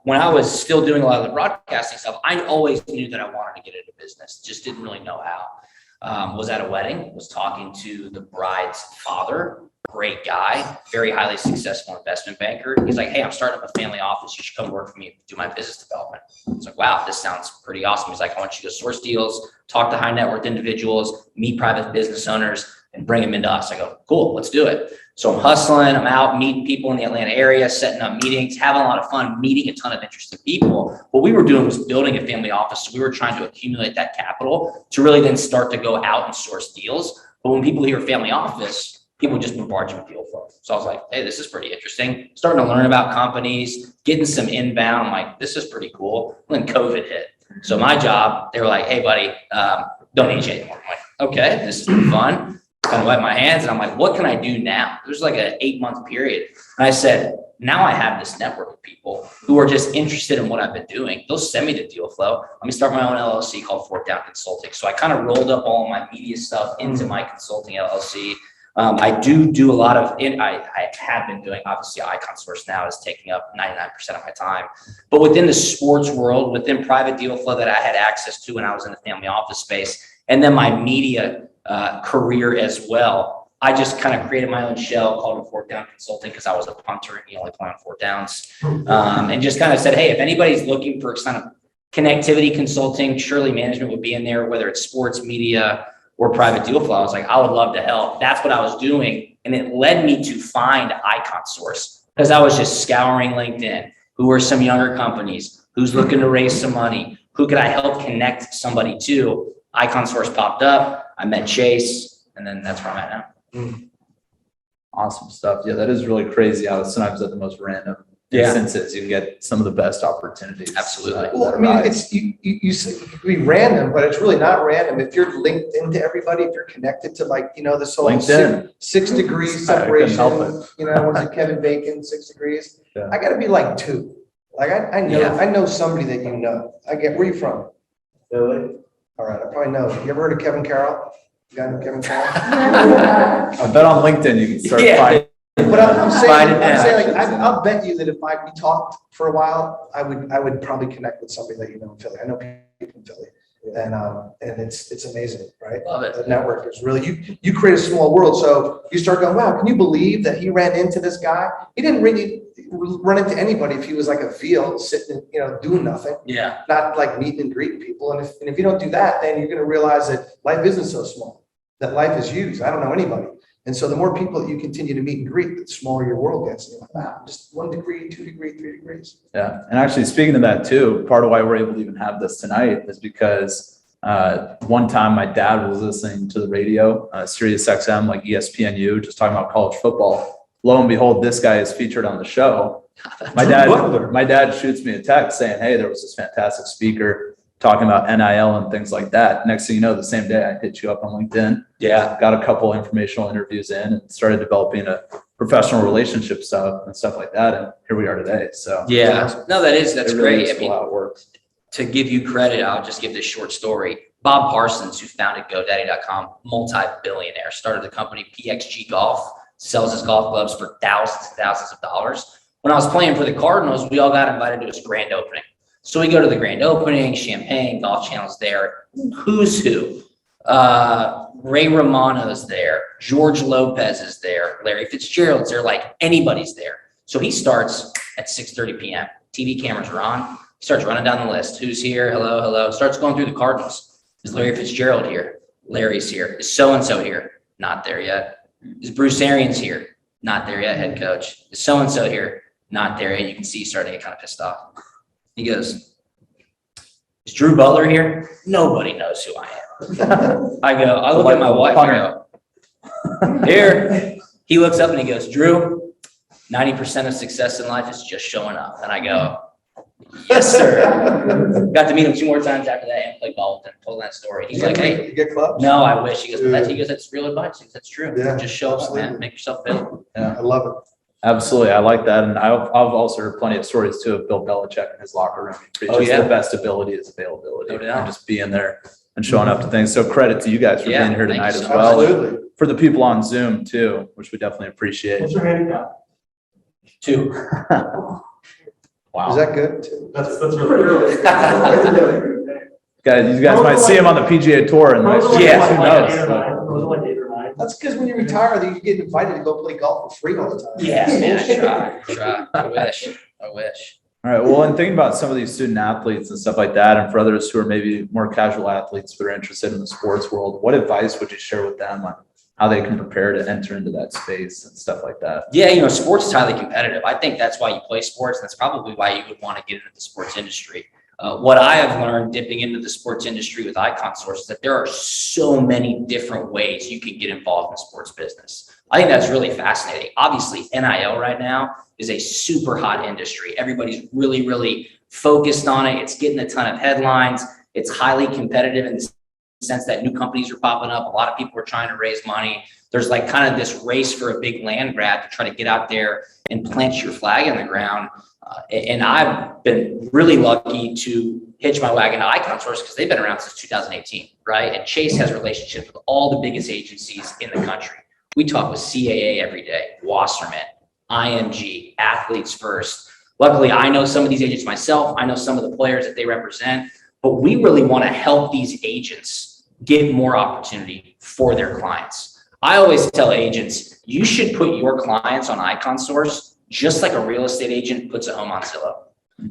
when I was still doing a lot of the broadcasting stuff, I always knew that I wanted to get into business, just didn't really know how. Was at a wedding, was talking to the bride's father, great guy, very highly successful investment banker. He's like, hey, I'm starting up a family office. You should come work for me, do my business development. I was like, wow, this sounds pretty awesome. He's like, I want you to source deals, talk to high net worth individuals, meet private business owners, and bring them into us. I go, cool, let's do it. So I'm hustling, I'm out meeting people in the Atlanta area, setting up meetings, having a lot of fun, meeting a ton of interesting people. What we were doing was building a family office. So we were trying to accumulate that capital to really then start to go out and source deals. But when people hear family office, people just bombard you with deal flow. So I was like, hey, this is pretty interesting. Starting to learn about companies, getting some inbound, like, this is pretty cool. And then COVID hit. So my job, they were like, hey, buddy, don't need you anymore. I'm like, okay, this is fun. Kind of wipe my hands and I'm like, what can I do now? There's like an 8-month period. And I said, now I have this network of people who are just interested in what I've been doing. They'll send me the deal flow. Let me start my own LLC called Fourth Down Consulting. So I kind of rolled up all of my media stuff into my consulting LLC. I do a lot of it. I have been doing, obviously, Icon Source now is taking up 99% of my time. But within the sports world, within private deal flow that I had access to when I was in the family office space, and then my media career as well, I just kind of created my own shell called Fourth Down Consulting because I was a punter and you only play on fourth downs. And just kind of said, hey, if anybody's looking for kind of connectivity consulting, surely management would be in there, whether it's sports, media, or private deal flow. I was like, I would love to help. That's what I was doing. And it led me to find Icon Source because I was just scouring LinkedIn. Who are some younger companies? Who's looking to raise some money? Who could I help connect somebody to? Icon Source popped up. I met Chase, and then that's where I'm at now. Awesome stuff. Yeah, that is really crazy how sometimes at the most random instances you can get some of the best opportunities. Absolutely. Well, I mean, it's you say it could be random, but it's really not random. If you're linked into everybody, if you're connected to this whole six degrees separation, was it Kevin Bacon, 6 degrees? Yeah. I got to be like 2. Like I know somebody that you know. Where are you from? Philly. All right, I probably know. You ever heard of Kevin Carroll? You got Kevin Carroll? I bet on LinkedIn you can start finding. But I'm saying, I'll bet you that if we talked for a while, I would probably connect with somebody that you know in Philly. I know people in Philly, and it's amazing, right? Love it. The network is really you create a small world. So you start going, wow, can you believe that he ran into this guy? He didn't really run into anybody if he was like a field sitting, doing nothing. Yeah. Not like meeting and greeting people. And if you don't do that, then you're going to realize that life isn't so small. That life is huge. I don't know anybody. And so the more people that you continue to meet and greet, the smaller your world gets. And you're like, wow, just 1 degree, 2 degree, 3 degrees. Yeah. And actually speaking of that too, part of why we're able to even have this tonight is because one time my dad was listening to the radio, Sirius XM, like ESPNU, just talking about college football. lo and behold, this guy is featured on the show. My dad shoots me a text saying, hey, there was this fantastic speaker talking about NIL and things like that. Next thing you know, the same day I hit you up on LinkedIn. Yeah. Got a couple informational interviews in and started developing a professional relationship stuff and stuff like that. And here we are today. So Yeah. No, that's it really great. is I cool mean, how it works. to give you credit, I'll just give this short story. Bob Parsons, who founded GoDaddy.com, multi-billionaire, started the company PXG Golf, sells his golf clubs for thousands and thousands of dollars. When I was playing for the Cardinals, we all got invited to his grand opening. So we go to the grand opening, champagne, Golf Channel's there. Who's who? Ray Romano's there. George Lopez is there. Larry Fitzgerald's there. Like anybody's there. So he starts at 6:30 p.m. TV cameras are on. He starts running down the list. Who's here? Hello, hello. Starts going through the Cardinals. Is Larry Fitzgerald here? Larry's here. Is so-and-so here? Not there yet. Is Bruce Arians here? Not there yet, head coach. Is so-and-so here? Not there yet. You can see he's starting to get kind of pissed off. He goes, is Drew Butler here? Nobody knows who I am. I look at my wife, I go, here. He looks up and he goes, Drew, 90% of success in life is just showing up. And I go, yes, sir. Got to meet him 2 more times after that and play ball with him. Told that story. He's like, hey, You get clubs? no, I wish. He goes, that's real advice. He goes, that's true. Yeah, Just show up, absolutely. man. Make yourself available. I love it. Absolutely. I like that. And I've also heard plenty of stories too of Bill Belichick in his locker room. He preaches Oh, yeah. the best ability is availability. No doubt. And just being there and showing up to things. So credit to you guys for Yeah, being here thank you tonight so as much. well. Absolutely. For the people on Zoom too, which we definitely appreciate. What's your handicap? 2. Wow. Is that good? That's really. Guys, you guys might see him on the PGA Tour and Those are Yeah. like who knows? 8 or 9. Those are like 8 or 9. That's because when you retire, you get invited to go play golf for free all the time. Yeah, man, I try. I wish. All right. Well, and thinking about some of these student athletes and stuff like that, and for others who are maybe more casual athletes that are interested in the sports world, what advice would you share with them on how they can prepare to enter into that space and stuff like that? Yeah, sports is highly competitive. I think that's why you play sports. And that's probably why you would want to get into the sports industry. What I have learned dipping into the sports industry with Icon Source is that there are so many different ways you can get involved in sports business. I think that's really fascinating. Obviously, NIL right now is a super hot industry. Everybody's really, really focused on it. It's getting a ton of headlines. It's highly competitive in the sense that new companies are popping up. A lot of people are trying to raise money. There's like kind of this race for a big land grab to try to get out there and plant your flag in the ground. And I've been really lucky to hitch my wagon to Icon Source because they've been around since 2018, right? And Chase has relationships with all the biggest agencies in the country. We talk with CAA every day, Wasserman, IMG, Athletes First. Luckily, I know some of these agents myself. I know some of the players that they represent, but we really want to help these agents get more opportunity for their clients. I always tell agents, you should put your clients on Icon Source just like a real estate agent puts a home on Zillow,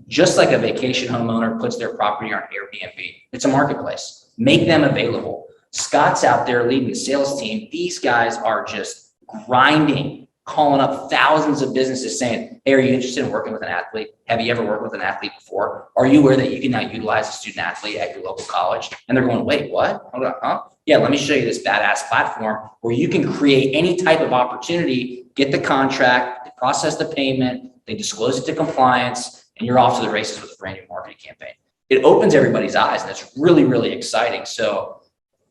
just like a vacation homeowner puts their property on Airbnb. It's a marketplace. Make them available. Scott's out there leading the sales team. These guys are just grinding, calling up thousands of businesses saying, hey, are you interested in working with an athlete? Have you ever worked with an athlete before? Are you aware that you can now utilize a student athlete at your local college? And they're going, wait, what? Hold on, huh? Yeah, let me show you this badass platform where you can create any type of opportunity, get the contract, process the payment, they disclose it to compliance, and you're off to the races with a brand new marketing campaign. It opens everybody's eyes, and it's really, really exciting. So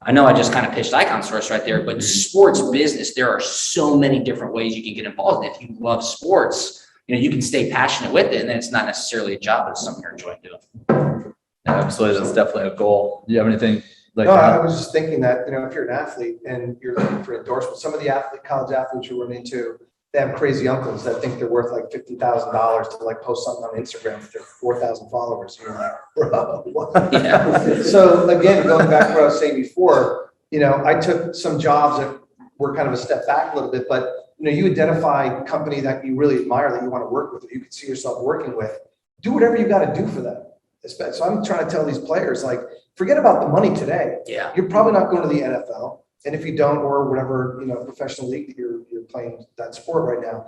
I know I just kind of pitched Icon Source right there, but sports business, there are so many different ways you can get involved. And if you love sports, you can stay passionate with it, and then it's not necessarily a job, but it's something you're enjoying doing. Yeah, absolutely. That's definitely a goal. Do you have anything like No, I that? was just thinking that, if you're an athlete and you're looking for endorsement, some of the college athletes you run into, they have crazy uncles that think they're worth like $50,000 to like post something on Instagram with their 4,000 followers. And you're like, bro, what? Yeah. So again, going back to what I was saying before, I took some jobs that were kind of a step back a little bit, but you identify a company that you really admire, that you want to work with, that you could see yourself working with, do whatever you got to do for them. So I'm trying to tell these players, like, forget about the money today. Yeah. You're probably not going to the NFL. And if you don't, or whatever, professional league that you're playing that sport right now,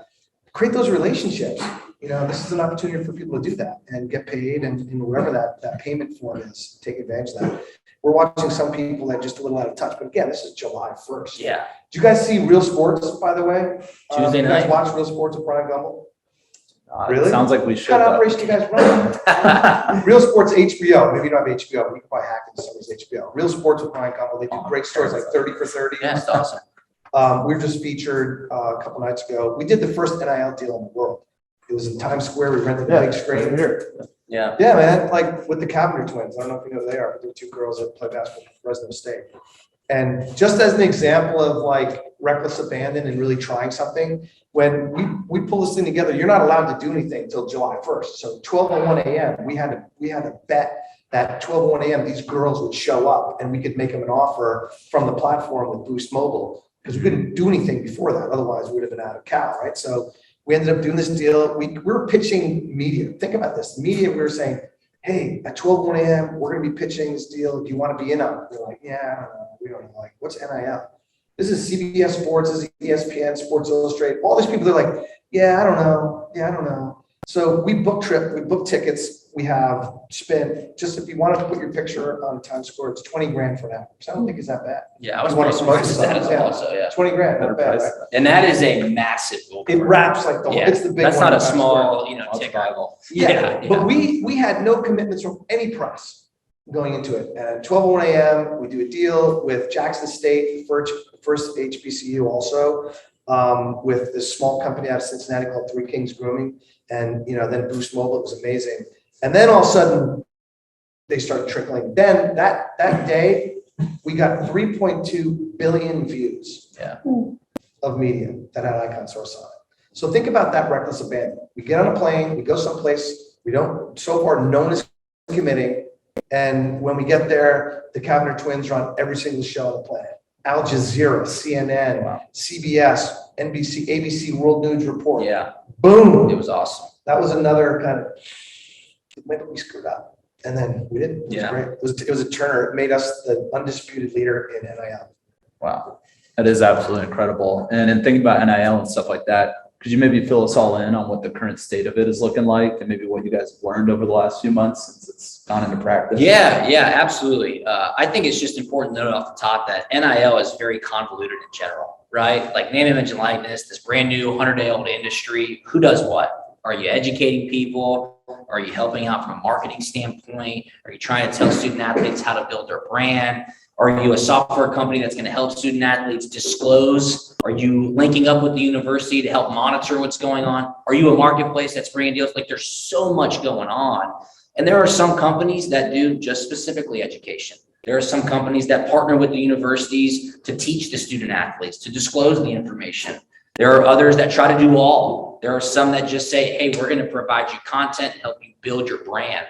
create those relationships. You know, this is an opportunity for people to do that and get paid and whatever that payment form is, take advantage of that. We're watching some people that are just a little out of touch, but again, this is July 1st. Yeah. Do you guys see Real Sports, by the way? Tuesday You guys night. watch Real Sports with Brian Gumble? It Really? Sounds like we should. What kind of though. operation you guys run? Real Sports HBO. Maybe you don't have HBO, but you can probably hack into somebody's HBO. Real Sports with Brian Gumble. They do great stories like 30 for 30. Yeah, it's awesome. We were just featured a couple nights ago. We did the first NIL deal in the world. It was in Times Square. We rented the big screen. Here. Yeah. Yeah, man, like with the Cavender twins. I don't know if you know who they are, but they're two girls that play basketball for Fresno State. And just as an example of like reckless abandon and really trying something, when we pull this thing together, you're not allowed to do anything until July 1st. So 12:01 a.m., we had to bet that 12:01 a.m. these girls would show up and we could make them an offer from the platform with Boost Mobile, because we couldn't do anything before that. Otherwise, we would have been out of Cal, right? So we ended up doing this deal. We were pitching media. Think about this. Media, we were saying, hey, at 12:01 a.m., we're going to be pitching this deal. Do you want to be in on it? They're like, yeah, I don't know. We don't know. Like, what's NIL? This is CBS Sports, this is ESPN, Sports Illustrated. All these people, they're like, yeah, I don't know. Yeah, I don't know. So we booked tickets. We have spent, just if you wanted to put your picture on Times Square, it's 20 grand for an hour. So I don't think it's that bad. Yeah, I was One pretty of the most surprised at that yeah. also, yeah. 20 grand, Better not bad, price. right? And that is a massive It billboard. wraps like the whole, Yeah, it's the big one. that's not in a Times small, That's ticker. vital. Yeah, but we had no commitments from any press going into it. At 12:01 a.m., we do a deal with Jackson State, first HBCU also, with this small company out of Cincinnati called Three Kings Grooming. And, then Boost Mobile, it was amazing. And then all of a sudden, they started trickling. Then that day, we got 3.2 billion views of media that had Icon Source on it. So think about that reckless abandon. We get on a plane, we go someplace, so far no one is committing. And when we get there, the Cavender twins are on every single show on the planet. Al Jazeera, CNN, CBS, NBC, ABC World News Report. Yeah, Boom. it was awesome. That was another kind of, maybe we screwed up. And then we didn't. It was Yeah. great. It was a turner. It made us the undisputed leader in NIL. Wow. That is absolutely incredible. And in thinking about NIL and stuff like that, could you maybe fill us all in on what the current state of it is looking like and maybe what you guys have learned over the last few months since it's gone into practice? Yeah, absolutely. I think it's just important to note off the top that NIL is very convoluted in general, right? Like name, image, and likeness, this brand new 100-day-old industry. Who does what? Are you educating people? Are you helping out from a marketing standpoint? Are you trying to tell student athletes how to build their brand? Are you a software company that's going to help student athletes disclose? Are you linking up with the university to help monitor what's going on? Are you a marketplace that's bringing deals? Like there's so much going on. And there are some companies that do just specifically education. There are some companies that partner with the universities to teach the student athletes, to disclose the information. There are others that try to do all. There are some that just say, hey, we're going to provide you content, help you build your brand.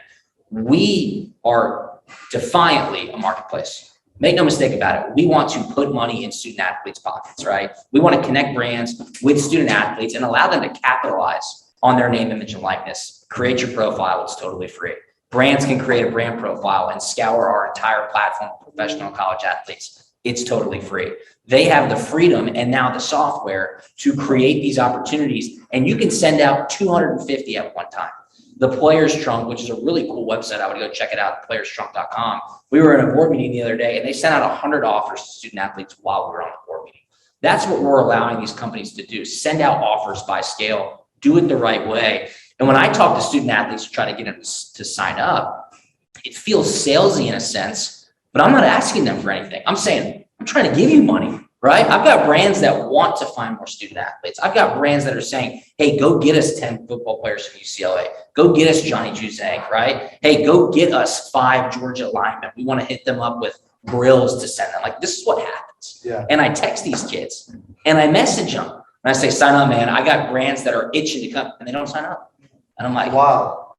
We are defiantly a marketplace. Make no mistake about it. We want to put money in student athletes' pockets, right? We want to connect brands with student athletes and allow them to capitalize on their name, image, and likeness. Create your profile. It's totally free. Brands can create a brand profile and scour our entire platform of professional college athletes. It's totally free. They have the freedom and now the software to create these opportunities. And you can send out 250 at one time. The Players Trunk, which is a really cool website, I would go check it out, playerstrunk.com. We were in a board meeting the other day and they sent out 100 offers to student athletes while we were on the board meeting. That's what we're allowing these companies to do. Send out offers by scale, do it the right way. And when I talk to student athletes to try to get them to sign up, it feels salesy in a sense, but I'm not asking them for anything. I'm saying, I'm trying to give you money, right? I've got brands that want to find more student athletes. I've got brands that are saying, hey, go get us 10 football players from UCLA. Go get us Johnny Juzang, right? Hey, go get us 5 Georgia linemen. We want to hit them up with grills to send them. Like, this is what happens. Yeah. And I text these kids and I message them and I say, sign up, man. I got brands that are itching to come and they don't sign up. And I'm like, Wow.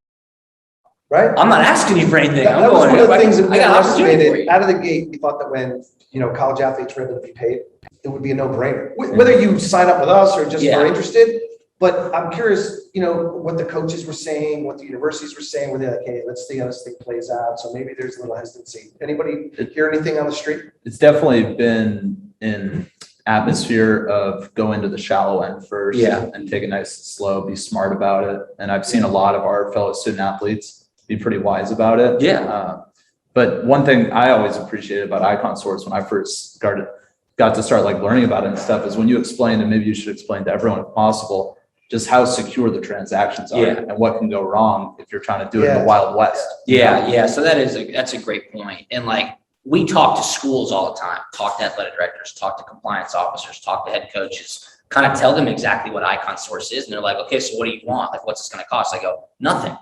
Right? I'm not asking you for anything. That was one of the things that we I got an opportunity for underestimated you. out of the gate. We thought that when, college athletes were able to be paid, it would be a no-brainer. Whether you sign up with us or just Yeah. are interested. But I'm curious, what the coaches were saying, what the universities were saying. Were they like, hey, let's see how this thing plays out? So maybe there's a little hesitancy. Anybody hear anything on the street? It's definitely been in atmosphere of go into the shallow end first. Yeah. And take it nice and slow, be smart about it. And I've seen a lot of our fellow student athletes be pretty wise about it. Yeah. But one thing I always appreciated about Icon Source when I first got to start like learning about it and stuff is when you explained, and maybe you should explain to everyone if possible, just how secure the transactions are Yeah. and what can go wrong if you're trying to do it in Yeah. the Wild West. Yeah. So that's a great point. And like, we talk to schools all the time, talk to athletic directors, talk to compliance officers, talk to head coaches, kind of tell them exactly what Icon Source is. And they're like, okay, so what do you want? Like, what's this going to cost? I go, nothing.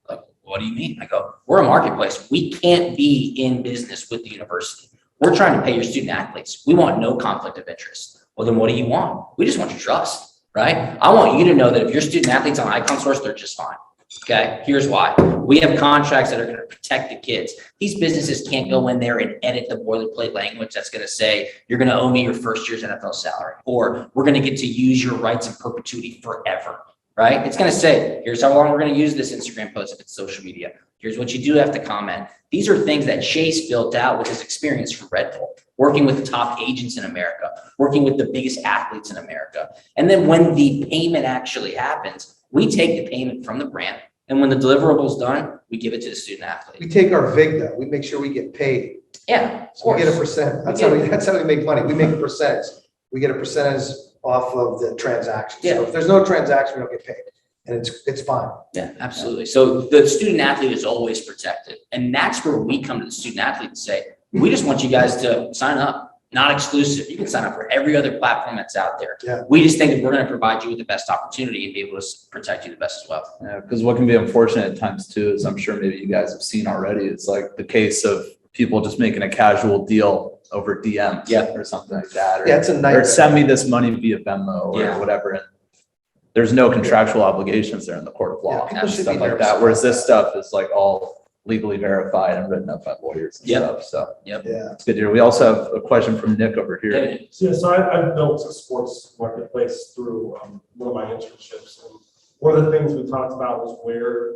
Like, what do you mean? I go, we're a marketplace. We can't be in business with the university. We're trying to pay your student athletes. We want no conflict of interest. Well, then what do you want? We just want your trust, right? I want you to know that if your student athlete's on Icon Source, they're just fine. Okay, here's why. We have contracts that are going to protect the kids. These businesses can't go in there and edit the boilerplate language that's going to say, you're going to owe me your first year's NFL salary, or we're going to get to use your rights in perpetuity forever, right? It's going to say, here's how long we're going to use this Instagram post if it's social media. Here's what you do have to comment. These are things that Chase built out with his experience from Red Bull, working with the top agents in America, working with the biggest athletes in America. And then when the payment actually happens, we take the payment from the brand. And when the deliverable is done, we give it to the student athlete. We take our VIG though, we make sure we get paid. Yeah, of So we get a course. percent. That's how we make money. We make a percentage. We get a percentage off of the transaction. Yeah. So if there's no transaction, we don't get paid. And it's fine. Yeah, absolutely. So the student athlete is always protected. And that's where we come to the student athlete and say, we just want you guys to sign up. Not exclusive. You can sign up for every other platform that's out there. Yeah. We just think that we're going to provide you with the best opportunity and be able to protect you the best as well. Yeah, because what can be unfortunate at times too, is I'm sure maybe you guys have seen already, it's like the case of people just making a casual deal over DM or something like that. Or, Yeah, it's a or nightmare. send me this money via Venmo or Yeah. whatever. And there's no contractual obligations there in the court of law Yeah, people and should stuff be like nervous that. about Whereas this that. stuff is like all legally verified and written up by lawyers and stuff. So Yeah. it's good to hear. We also have a question from Nick over here. David, So I've built a sports marketplace through one of my internships. And one of the things we talked about was where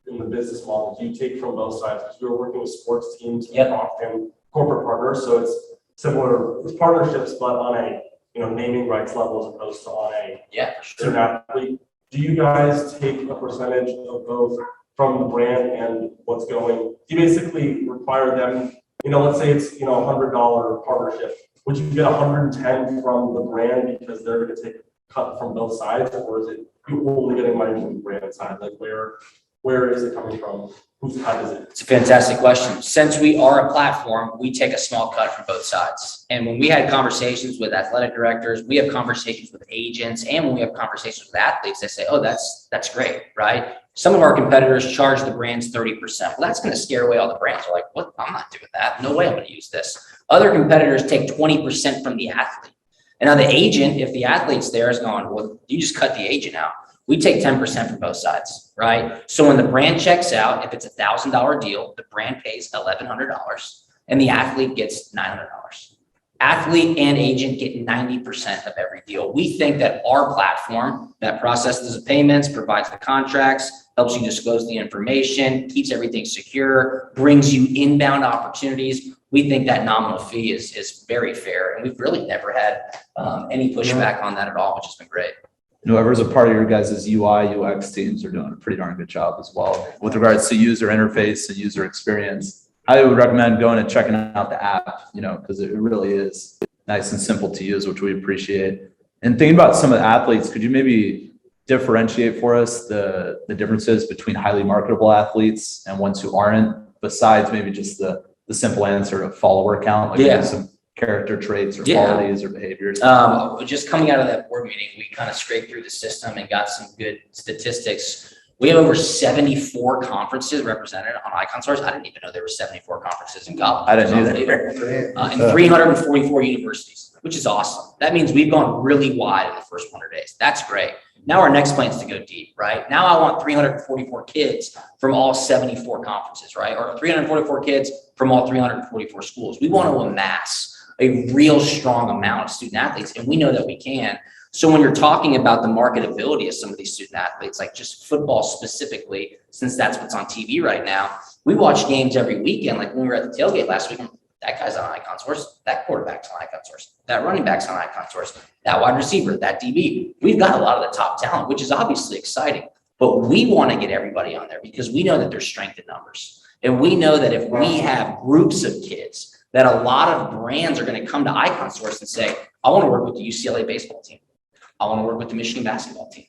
in the business model do you take from both sides? Because we were working with sports teams and often corporate partners. So it's similar with partnerships, but on a naming rights level as opposed to on a student athlete. Do you guys take a percentage of both from the brand and what's going? Do you basically require them, let's say it's $100 partnership. Would you get 110 from the brand because they're going to take a cut from both sides, or is it you only getting money from the brand side? Like where is it coming from? Whose cut is it? it's a fantastic question. Since we are a platform, we take a small cut from both sides. And when we had conversations with athletic directors, we have conversations with agents, and when we have conversations with athletes, they say, oh, that's great, right? Some of our competitors charge the brands 30%. Well, that's going to scare away all the brands. They're like, what? I'm not doing that. No way I'm going to use this. Other competitors take 20% from the athlete. And now the agent, if the athlete's there, is going, well, you just cut the agent out. We take 10% from both sides, right? So when the brand checks out, if it's $1,000 deal, the brand pays $1,100 and the athlete gets $900. Athlete and agent get 90% of every deal. We think that our platform that processes the payments, provides the contracts, helps you disclose the information, keeps everything secure, brings you inbound opportunities. We think that nominal fee is very fair. And we've really never had any pushback on that at all, which has been great. Whoever's a part of your guys' UI, UX teams are doing a pretty darn good job as well with regards to user interface and user experience. I would recommend going and checking out the app, because it really is nice and simple to use, which we appreciate. And thinking about some of the athletes, could you maybe differentiate for us the differences between highly marketable athletes and ones who aren't, besides maybe just the simple answer of follower count, like maybe some character traits or qualities or behaviors? Just coming out of that board meeting, we kind of scraped through the system and got some good statistics. We have over 74 conferences represented on Icon Source. I didn't even know there were 74 conferences in college. I didn't either. And 344 universities, which is awesome. That means we've gone really wide in the first 100 days. That's great. Now our next plan is to go deep, right? Now I want 344 kids from all 74 conferences, right? Or 344 kids from all 344 schools. We want to amass a real strong amount of student athletes, and we know that we can. So when you're talking about the marketability of some of these student athletes, like just football specifically, since that's what's on TV right now, we watch games every weekend. Like when we were at the tailgate last week, that guy's on icon source, that quarterback's on icon source, that running back's on icon source, that wide receiver, that DB. We've got a lot of the top talent, which is obviously exciting, but we want to get everybody on there because we know that there's strength in numbers. And we know that if we have groups of kids, that a lot of brands are going to come to icon source and say, I want to work with the UCLA baseball team. I want to work with the Michigan basketball team.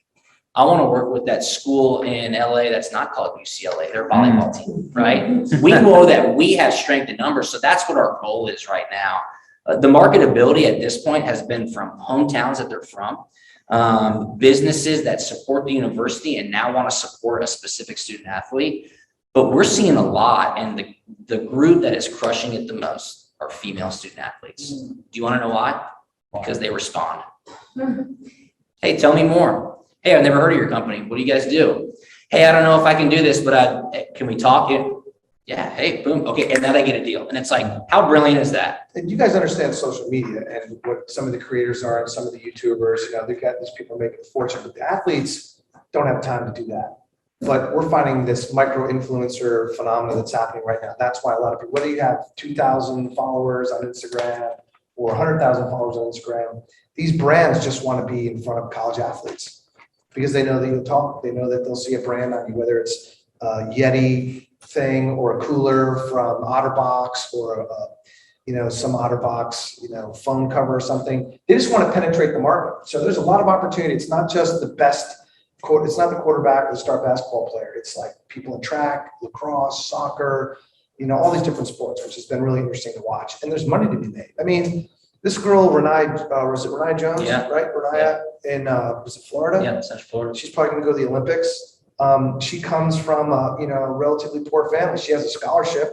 I want to work with that school in LA that's not called UCLA, their volleyball team, right? We know that we have strength in numbers. So that's what our goal is right now. The marketability at this point has been from hometowns that they're from, businesses that support the university and now want to support a specific student athlete. But we're seeing a lot, and the group that is crushing it the most are female student athletes. Do you want to know why? Because they respond. Hey, tell me more. Hey, I've never heard of your company. What do you guys do? Hey, I don't know if I can do this, but can we talk? Yeah, hey, boom. Okay, and then I get a deal. And it's like, how brilliant is that? And you guys understand social media and what some of the creators are and some of the YouTubers, they've got these people making a fortune, but the athletes don't have time to do that. But we're finding this micro influencer phenomenon that's happening right now. That's why a lot of people, whether you have 2,000 followers on Instagram or 100,000 followers on Instagram, these brands just want to be in front of college athletes because they know that you'll talk. They know that they'll see a brand on you, whether it's a Yeti thing or a cooler from OtterBox or some OtterBox, phone cover or something. They just want to penetrate the market. So there's a lot of opportunity. It's not just the best. It's not the quarterback or the star basketball player. It's like people in track, lacrosse, soccer, all these different sports, which has been really interesting to watch. And there's money to be made. I mean, this girl, was it Renai Jones? Yeah. Right? Renai in, was it Florida? Yeah, Central Florida. She's probably going to go to the Olympics. She comes from a relatively poor family. She has a scholarship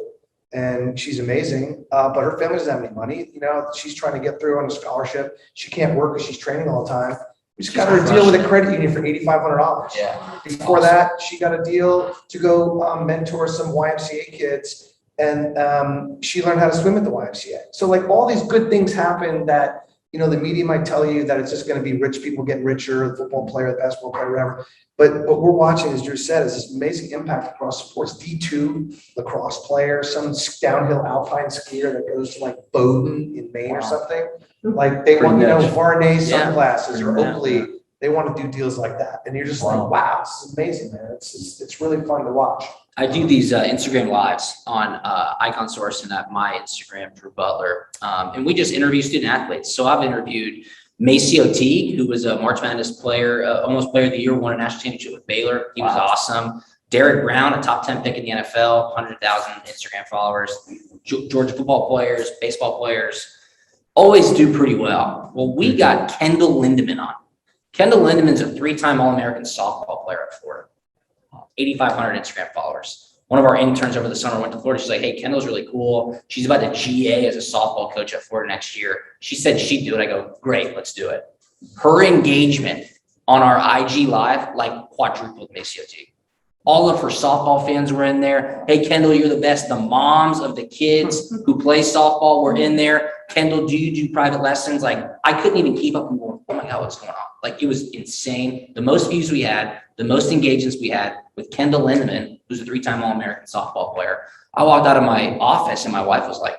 and she's amazing. But her family doesn't have any money. She's trying to get through on a scholarship. She can't work because she's training all the time. We just got her a deal with a credit union for $8,500. Yeah. Before that, she got a deal to go mentor some YMCA kids, and she learned how to swim at the YMCA. So like all these good things happen that the media might tell you that it's just going to be rich people getting richer, the football player, the basketball player, whatever. But what we're watching, as Drew said, is this amazing impact across sports. D2 lacrosse player, some downhill alpine skier that goes to like Bowdoin in Maine or something. Like they want, Varney sunglasses or Oakley. They want to do deals like that. And you're just like, wow, this is amazing, man. It's really fun to watch. I do these Instagram lives on Icon Source and at my Instagram, Drew Butler. And we just interview student athletes. So I've interviewed Maceo Teague, who was a March Madness player, almost player of the year, won a national championship with Baylor. He was awesome. Derek Brown, a top 10 pick in the NFL, 100,000 Instagram followers. Georgia football players, baseball players, always do pretty well. Well, we got Kendall Lindemann on. Kendall Lindemann's a 3-time All-American softball player at Florida. 8,500 Instagram followers. One of our interns over the summer went to Florida. She's like, hey, Kendall's really cool. She's about to GA as a softball coach at Florida next year. She said she'd do it. I go, great, let's do it. Her engagement on our IG live, like quadrupled Maceo Teague. All of her softball fans were in there. Hey, Kendall, you're the best. The moms of the kids who play softball were in there. Kendall, do you do private lessons? Like, I couldn't even keep up. Oh my God, what's going on? Like, it was insane. The most views we had, the most engagements we had with Kendall Lindemann, who's a 3-time All-American softball player. I walked out of my office and my wife was like,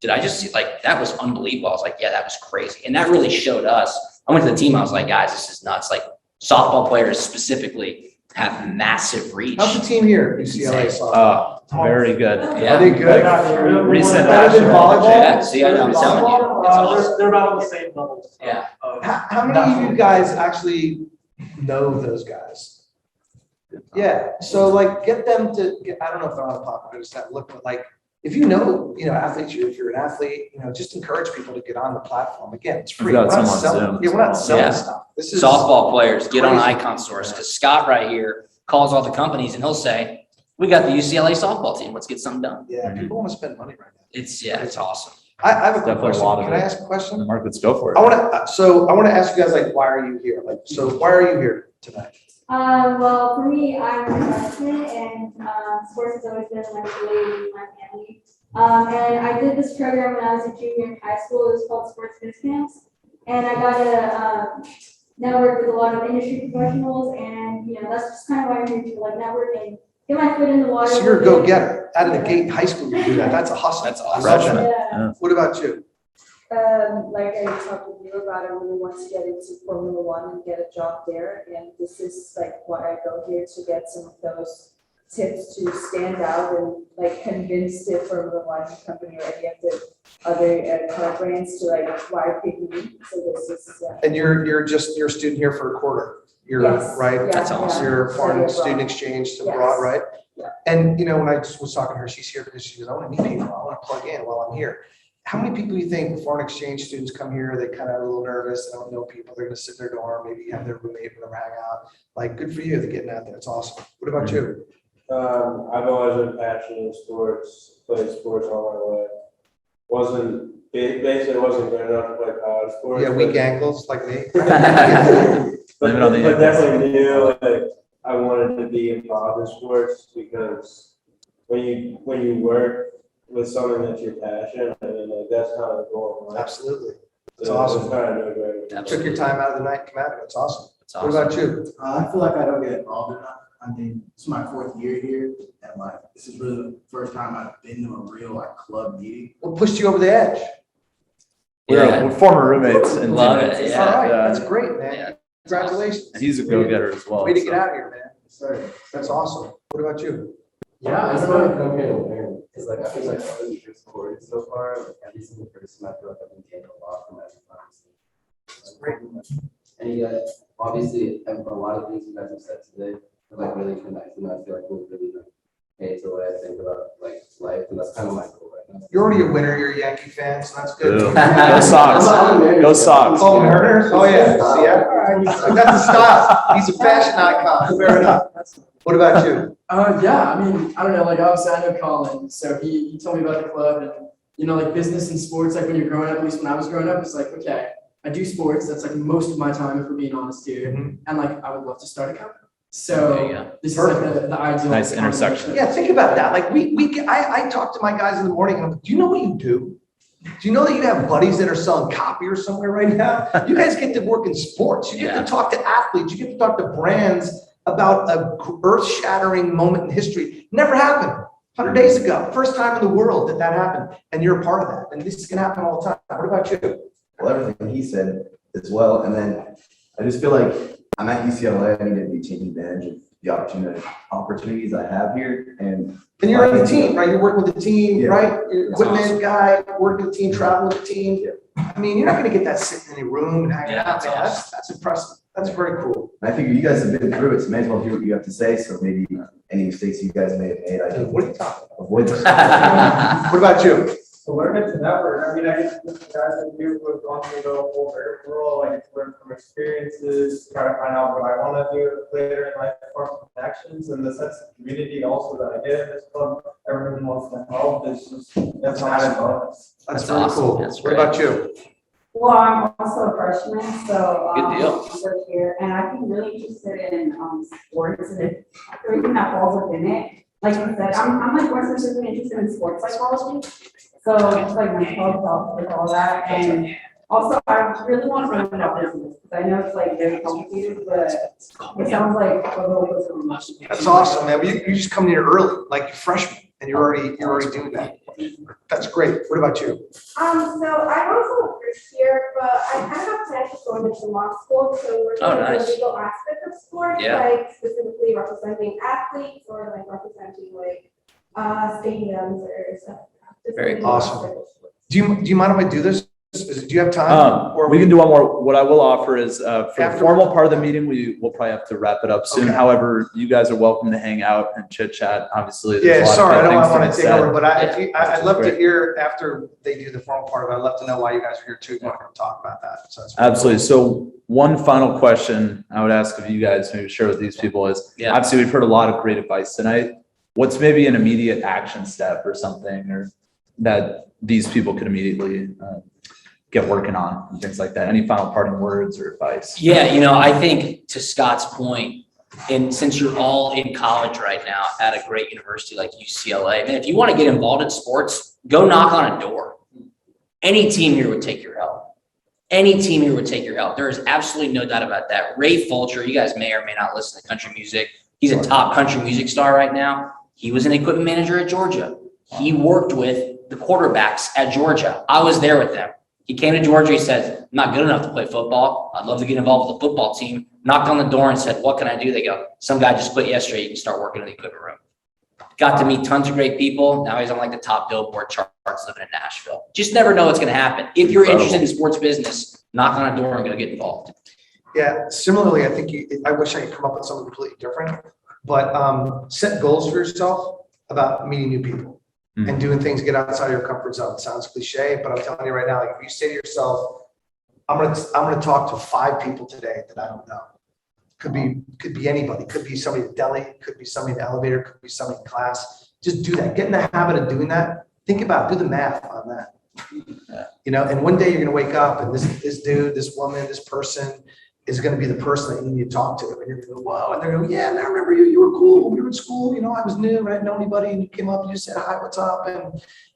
did I just see, like, that was unbelievable. I was like, yeah, that was crazy. And that really showed us. I went to the team. I was like, guys, this is nuts. Like, softball players specifically have massive reach. How's the team here, UCLA softball? Very good. Yeah. Are they good? Recent Better than national volleyball? Yeah, see, I'm telling you, it's awesome. They're about on the same level. Yeah. How many of you guys actually know those guys? Yeah, so like get them to get, I don't know if they're on the platform, I just have to look, but like, if athletes, if you're an athlete, just encourage people to get on the platform. Again, it's free. We've got We're not some on selling, Zoom yeah, we're not as selling well. stuff. This is Softball players, get on crazy. Icon Source, because Scott right here calls all the companies and he'll say, we got the UCLA softball team. Let's get something done. Yeah, people want to spend money right now. It's awesome. I have a quick Definitely a question. lot of Can I it. ask a question? Mark, let's go for it. I want to ask you guys, like, why are you here? Like, so why are you here tonight? Well, for me, I'm a freshman, and sports has always been like related with my family. And I did this program when I was a junior in high school. It was called Sports Biz Camps, and I got to network with a lot of industry professionals, and that's just kind of why I'm here to like network and get my foot in the water. So you're a go-getter. Out of the gate in high school, you do that. That's a hustle. That's I love Freshman. that. Yeah. What about you? Like I talked with you about, I really want to get into Formula One and get a job there. And this is like why I go here, to get some of those tips to stand out and like convince the Formula One company or any of the other car brands to like why pick me. So this is, And you're a student here for a quarter. You're Yes. right. Yeah, That's awesome. You're a foreign Study student abroad. exchange Yes. abroad, right? Yeah. And you know, when I just was talking to her, she's here because she goes, I want to meet people. I want to plug in while I'm here. How many people do you think foreign exchange students come here? They kind of are a little nervous. They don't know people. They're going to sit in their dorm, maybe have their roommate or hang out. Like, good for you. They're getting out there. It's awesome. What about you? I've always been passionate in sports, played sports all my life. Basically wasn't good enough to play college sports. Yeah, weak ankles like me. But, Blame it on the but ankles. definitely knew like I wanted to be involved in sports because when you work with something that's your passion, and then like that's kind of the goal of life. Absolutely. That's So awesome. it's kind of no-brainer. Took your time out of the night, come out. That's awesome. That's What awesome. about you? I feel like I don't get involved enough. I mean, it's my 4th year here, and like this is really the first time I've been to a real like club meeting. What pushed you over the edge? We're former roommates and Love teammates. it, All yeah. right, Yeah. that's great, man. Yeah. Congratulations. He's a go-getter as well. Way to so. get out of here, man. Sorry. That's awesome. What about you? Yeah, I don't know if I'm getting learned, because like I feel like all the years forward so far, like every single person I feel like I've been gained a lot from every conversation. That's great. And you guys, obviously, and a lot of things you guys have said today are like really connected, and I feel like we'll really like pay the way I think about like life, and that's kind of my goal right now. You're already a winner. You're a Yankee fan, so that's good. Boo. Go Sox. Go Sox. Oh, Mariners? Oh, yeah. See, yeah. That's a style. He's a fashion icon. Fair enough. What about you? Yeah, I mean, I don't know, like obviously I know Colin, so he told me about the club and, you know, like business and sports, like when you're growing up, at least when I was growing up, it's like, okay, I do sports, that's like most of my time, if we're being honest here, and like I would love to start a company. There you So go. this is like the ideal. Nice intersection. combination. Yeah, think about that. Like I talk to my guys in the morning and I'm like, do you know what you do? Do you know that you have buddies that are selling copier somewhere right now? You guys get to work in sports. You get Yeah. to talk to athletes. You get to talk to brands about a earth-shattering moment in history. Never happened. 100 days ago. First time in the world that happened. And you're a part of that. And this is going to happen all the time. What about you? Well, everything he said as well. And then I just feel like I'm at UCLA. I need to be taking advantage of the opportunities I have here. And And you're on the team, right? You're working with the team, Yeah. right? You're That's equipment awesome. guy, working with the team, traveling with the team. I mean, you're not going to get that sitting in a room and hanging Yeah, out. that's Man. awesome. That's impressive. That's very cool. I figure you guys have been through it, so may as well hear what you have to say. So maybe any mistakes you guys may have made, I can What are you talking about? avoid those. What about you? So learning to network, I mean, I guess the guys that do would want me to go full role, I get to learn from experiences, try to find out what I want to do later in life, form connections, and the sense of community also that I get in this club. Everyone wants to help. It's just, that's an added bonus. That's That's very awesome. cool. That's What great. about you? Well, I'm also a freshman, so. Good deal. I work here, and I've been really interested in, sports and everything that falls within it. Like I said, I'm like more specifically interested in sports psychology. So it's like mental health with all that, and also I really want to learn about business, because I know it's like very complicated, but it sounds like a little bit too much. That's awesome, man. You just come here early, like you're freshman, and you're already doing that. That's great. What about you? So I'm also a first year, but I kind of have plans to go into law school, so we're Oh, doing the nice. legal aspect of sports, Yeah. like specifically representing athletes or like representing like stadiums or stuff. Just Very the legal awesome. aspect of sports. Do you mind if I do this? Do you have time? Or We can do one more. What I will offer is, for the After- formal part of the meeting, we will probably have to wrap it up soon. Okay. However, you guys are welcome to hang out and chit chat. Obviously, there's Yeah, a lot sorry, I of good don't things want be to take said. over, but I'd love to Great. hear after they do the formal part of it. I'd love to know why you guys are here too. You want to come talk about that. So that's really Absolutely. So one final question I would ask of you guys, maybe share with these people is, Yeah. obviously, we've heard a lot of great advice tonight. What's maybe an immediate action step or something, or that these people could immediately get working on and things like that? Any final parting words or advice? Yeah, you know, I think to Scott's point, and since you're all in college right now at a great university like UCLA, man, if you want to get involved in sports, go knock on a door. Any team here would take your help. Any team here would take your help. There is absolutely no doubt about that. Ray Fulcher, you guys may or may not listen to country music. He's a top country music star right now. He was an equipment manager at Georgia. He worked with the quarterbacks at Georgia. I was there with them. He came to Georgia. He said, I'm not good enough to play football. I'd love to get involved with the football team. Knocked on the door and said, what can I do? They go, some guy just quit yesterday. You can start working in the equipment room. Got to meet tons of great people. Now he's on like the top Billboard charts living in Nashville. Just never know what's going to happen. If you're interested in sports business, knock on a door and go get involved. Yeah, similarly, I think I wish I could come up with something completely different, but set goals for yourself about meeting new people and doing things, get outside your comfort zone. It sounds cliche, but I'm telling you right now, like if you say to yourself, I'm gonna talk to 5 people today that I don't know. Could be anybody, could be somebody at deli, could be somebody in the elevator, could be somebody in class. Just do that. Get in the habit of doing that. Think about, do the math on that. You know, and one day you're gonna wake up and this dude, this woman, this person is going to be the person that you need to talk to. And you're going to go, whoa. And they're going to go, yeah, and I remember you. You were cool. We were in school. You know, I was new. I didn't know anybody. And you came up and you said, hi, what's up?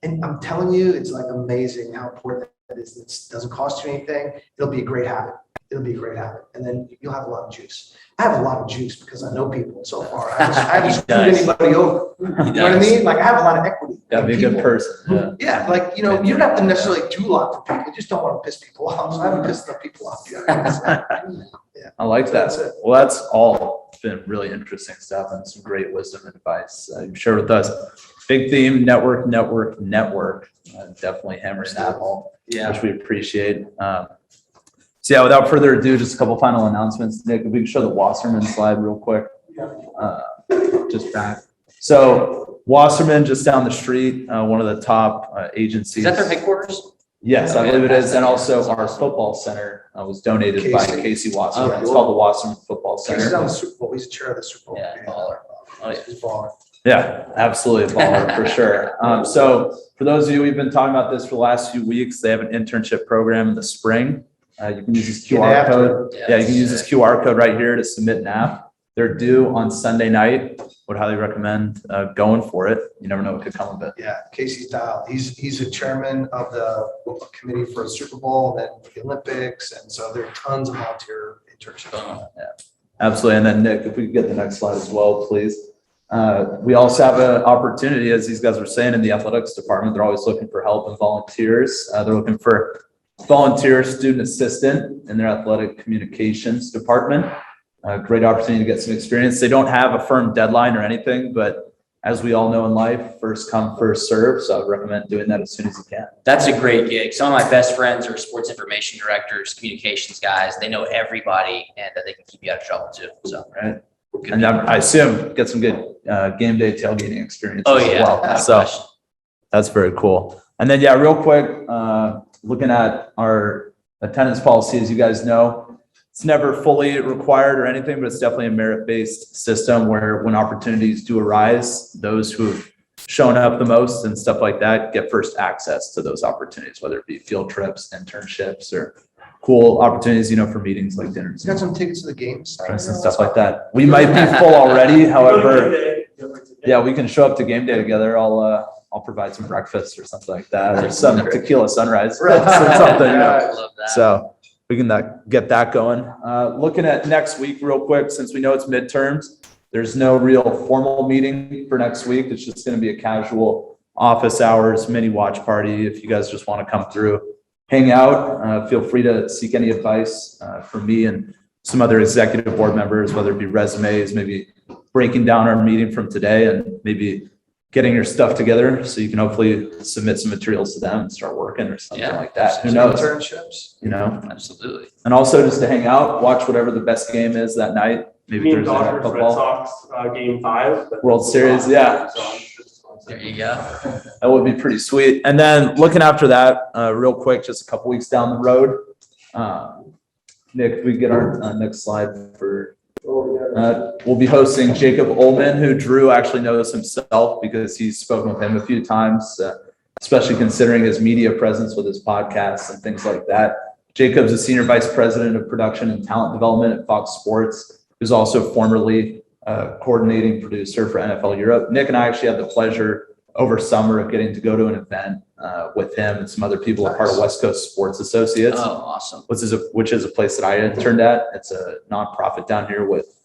And I'm telling you, it's like amazing how important that is. It doesn't cost you anything. It'll be a great habit. It'll be a great habit. And then you'll have a lot of juice. I have a lot of juice because I know people so far. I haven't screwed anybody over. You know what I mean? Like I have a lot of equity. Gotta be a good person. Yeah, like, you know, you don't have to necessarily do a lot for people. You just don't want to piss people off. So I haven't pissed enough people off yet. I like that. That's it. Well, that's all been really interesting stuff and some great wisdom and advice you shared with us. Big theme, network. Definitely hammering that home, which we appreciate. So yeah, without further ado, just a couple final announcements. Nick, if we can show the Wasserman slide real quick. Just back. So Wasserman, just down the street, one of the top agencies. Is that their headquarters? Yes, I believe it is. And also our football center was donated by Casey Wasserman. It's called the Wasserman Football He's Center. on the Super Bowl. He's a chair of the Super Bowl. Yeah, baller. Oh, yeah. He's a baller. Yeah, absolutely a baller for sure. So for those of you, we've been talking about this for the last few weeks. They have an internship program in the spring. You can use this QR code. Yeah, you can use this QR code right here to submit an app. They're due on Sunday night. Would highly recommend going for it. You never know what could come of it. Yeah, Casey's dialed. He's a chairman of the committee for the Super Bowl, then the Olympics, and so there are tons of volunteer internships. Yeah, absolutely. And then Nick, if we could get the next slide as well, please. We also have an opportunity, as these guys were saying, in the athletics department. They're always looking for help and volunteers. They're looking for volunteer student assistant in their athletic communications department. Great opportunity to get some experience. They don't have a firm deadline or anything, but as we all know in life, first come, first serve. So I would recommend doing that as soon as you can. That's a great gig. Some of my best friends are sports information directors, communications guys. They know everybody and that they can keep you out of trouble too. So, right. And I assume get some good game day tailgating experience. Oh, as yeah. well. So that's very cool. And then, yeah, real quick, looking at our attendance policy, as you guys know, it's never fully required or anything, but it's definitely a merit-based system where when opportunities do arise, those who have shown up the most and stuff like that get first access to those opportunities, whether it be field trips, internships, or cool opportunities, you know, for meetings like dinners. You got some tickets to the games? And stuff like that. We might be full already, however, yeah, we can show up to game day together. I'll provide some breakfast or something like that, or some tequila sunrise or something. You know. I love that. So we can get that going. Looking at next week real quick, since we know it's midterms, there's no real formal meeting for next week. It's just going to be a casual office hours mini watch party. If you guys just want to come through, hang out, feel free to seek any advice from me and some other executive board members, whether it be resumes, maybe breaking down our meeting from today and maybe getting your stuff together so you can hopefully submit some materials to them and start working or something like that. Who knows? Internships. You know, Absolutely. and also just to hang out, watch whatever the best game is that night. Maybe Me and Thursday night Dodgers, Red football, Sox, game 5. World Series. Yeah, There you go. that would be pretty sweet. And then looking after that, real quick, just a couple weeks down the road. Nick, if we get our next slide for. We'll be hosting Jacob Ullman, who Drew actually knows himself because he's spoken with him a few times, especially considering his media presence with his podcasts and things like that. Jacob's a senior vice president of production and talent development at Fox Sports, who's also formerly coordinating producer for NFL Europe. Nick and I actually had the pleasure over summer of getting to go to an event with him and some other people, a part of West Coast Sports Associates. Oh, awesome. Which is a place that I interned at. It's a nonprofit down here with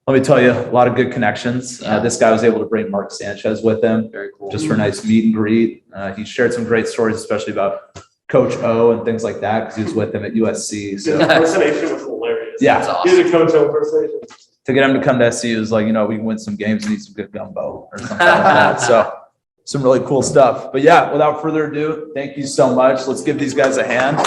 Let me tell you, a lot of good connections. This guy was able to bring Mark Sanchez with him. Very cool. Just for a nice meet and greet. He shared some great stories, especially about Coach O and things like that, because he was with him at USC. His So impersonation was hilarious. yeah, That's He awesome. did a Coach O impersonation. to get him to come to SC was like, we can win some games and eat some good gumbo or something like that. So some really cool stuff. But yeah, without further ado, thank you so much. Let's give these guys a hand.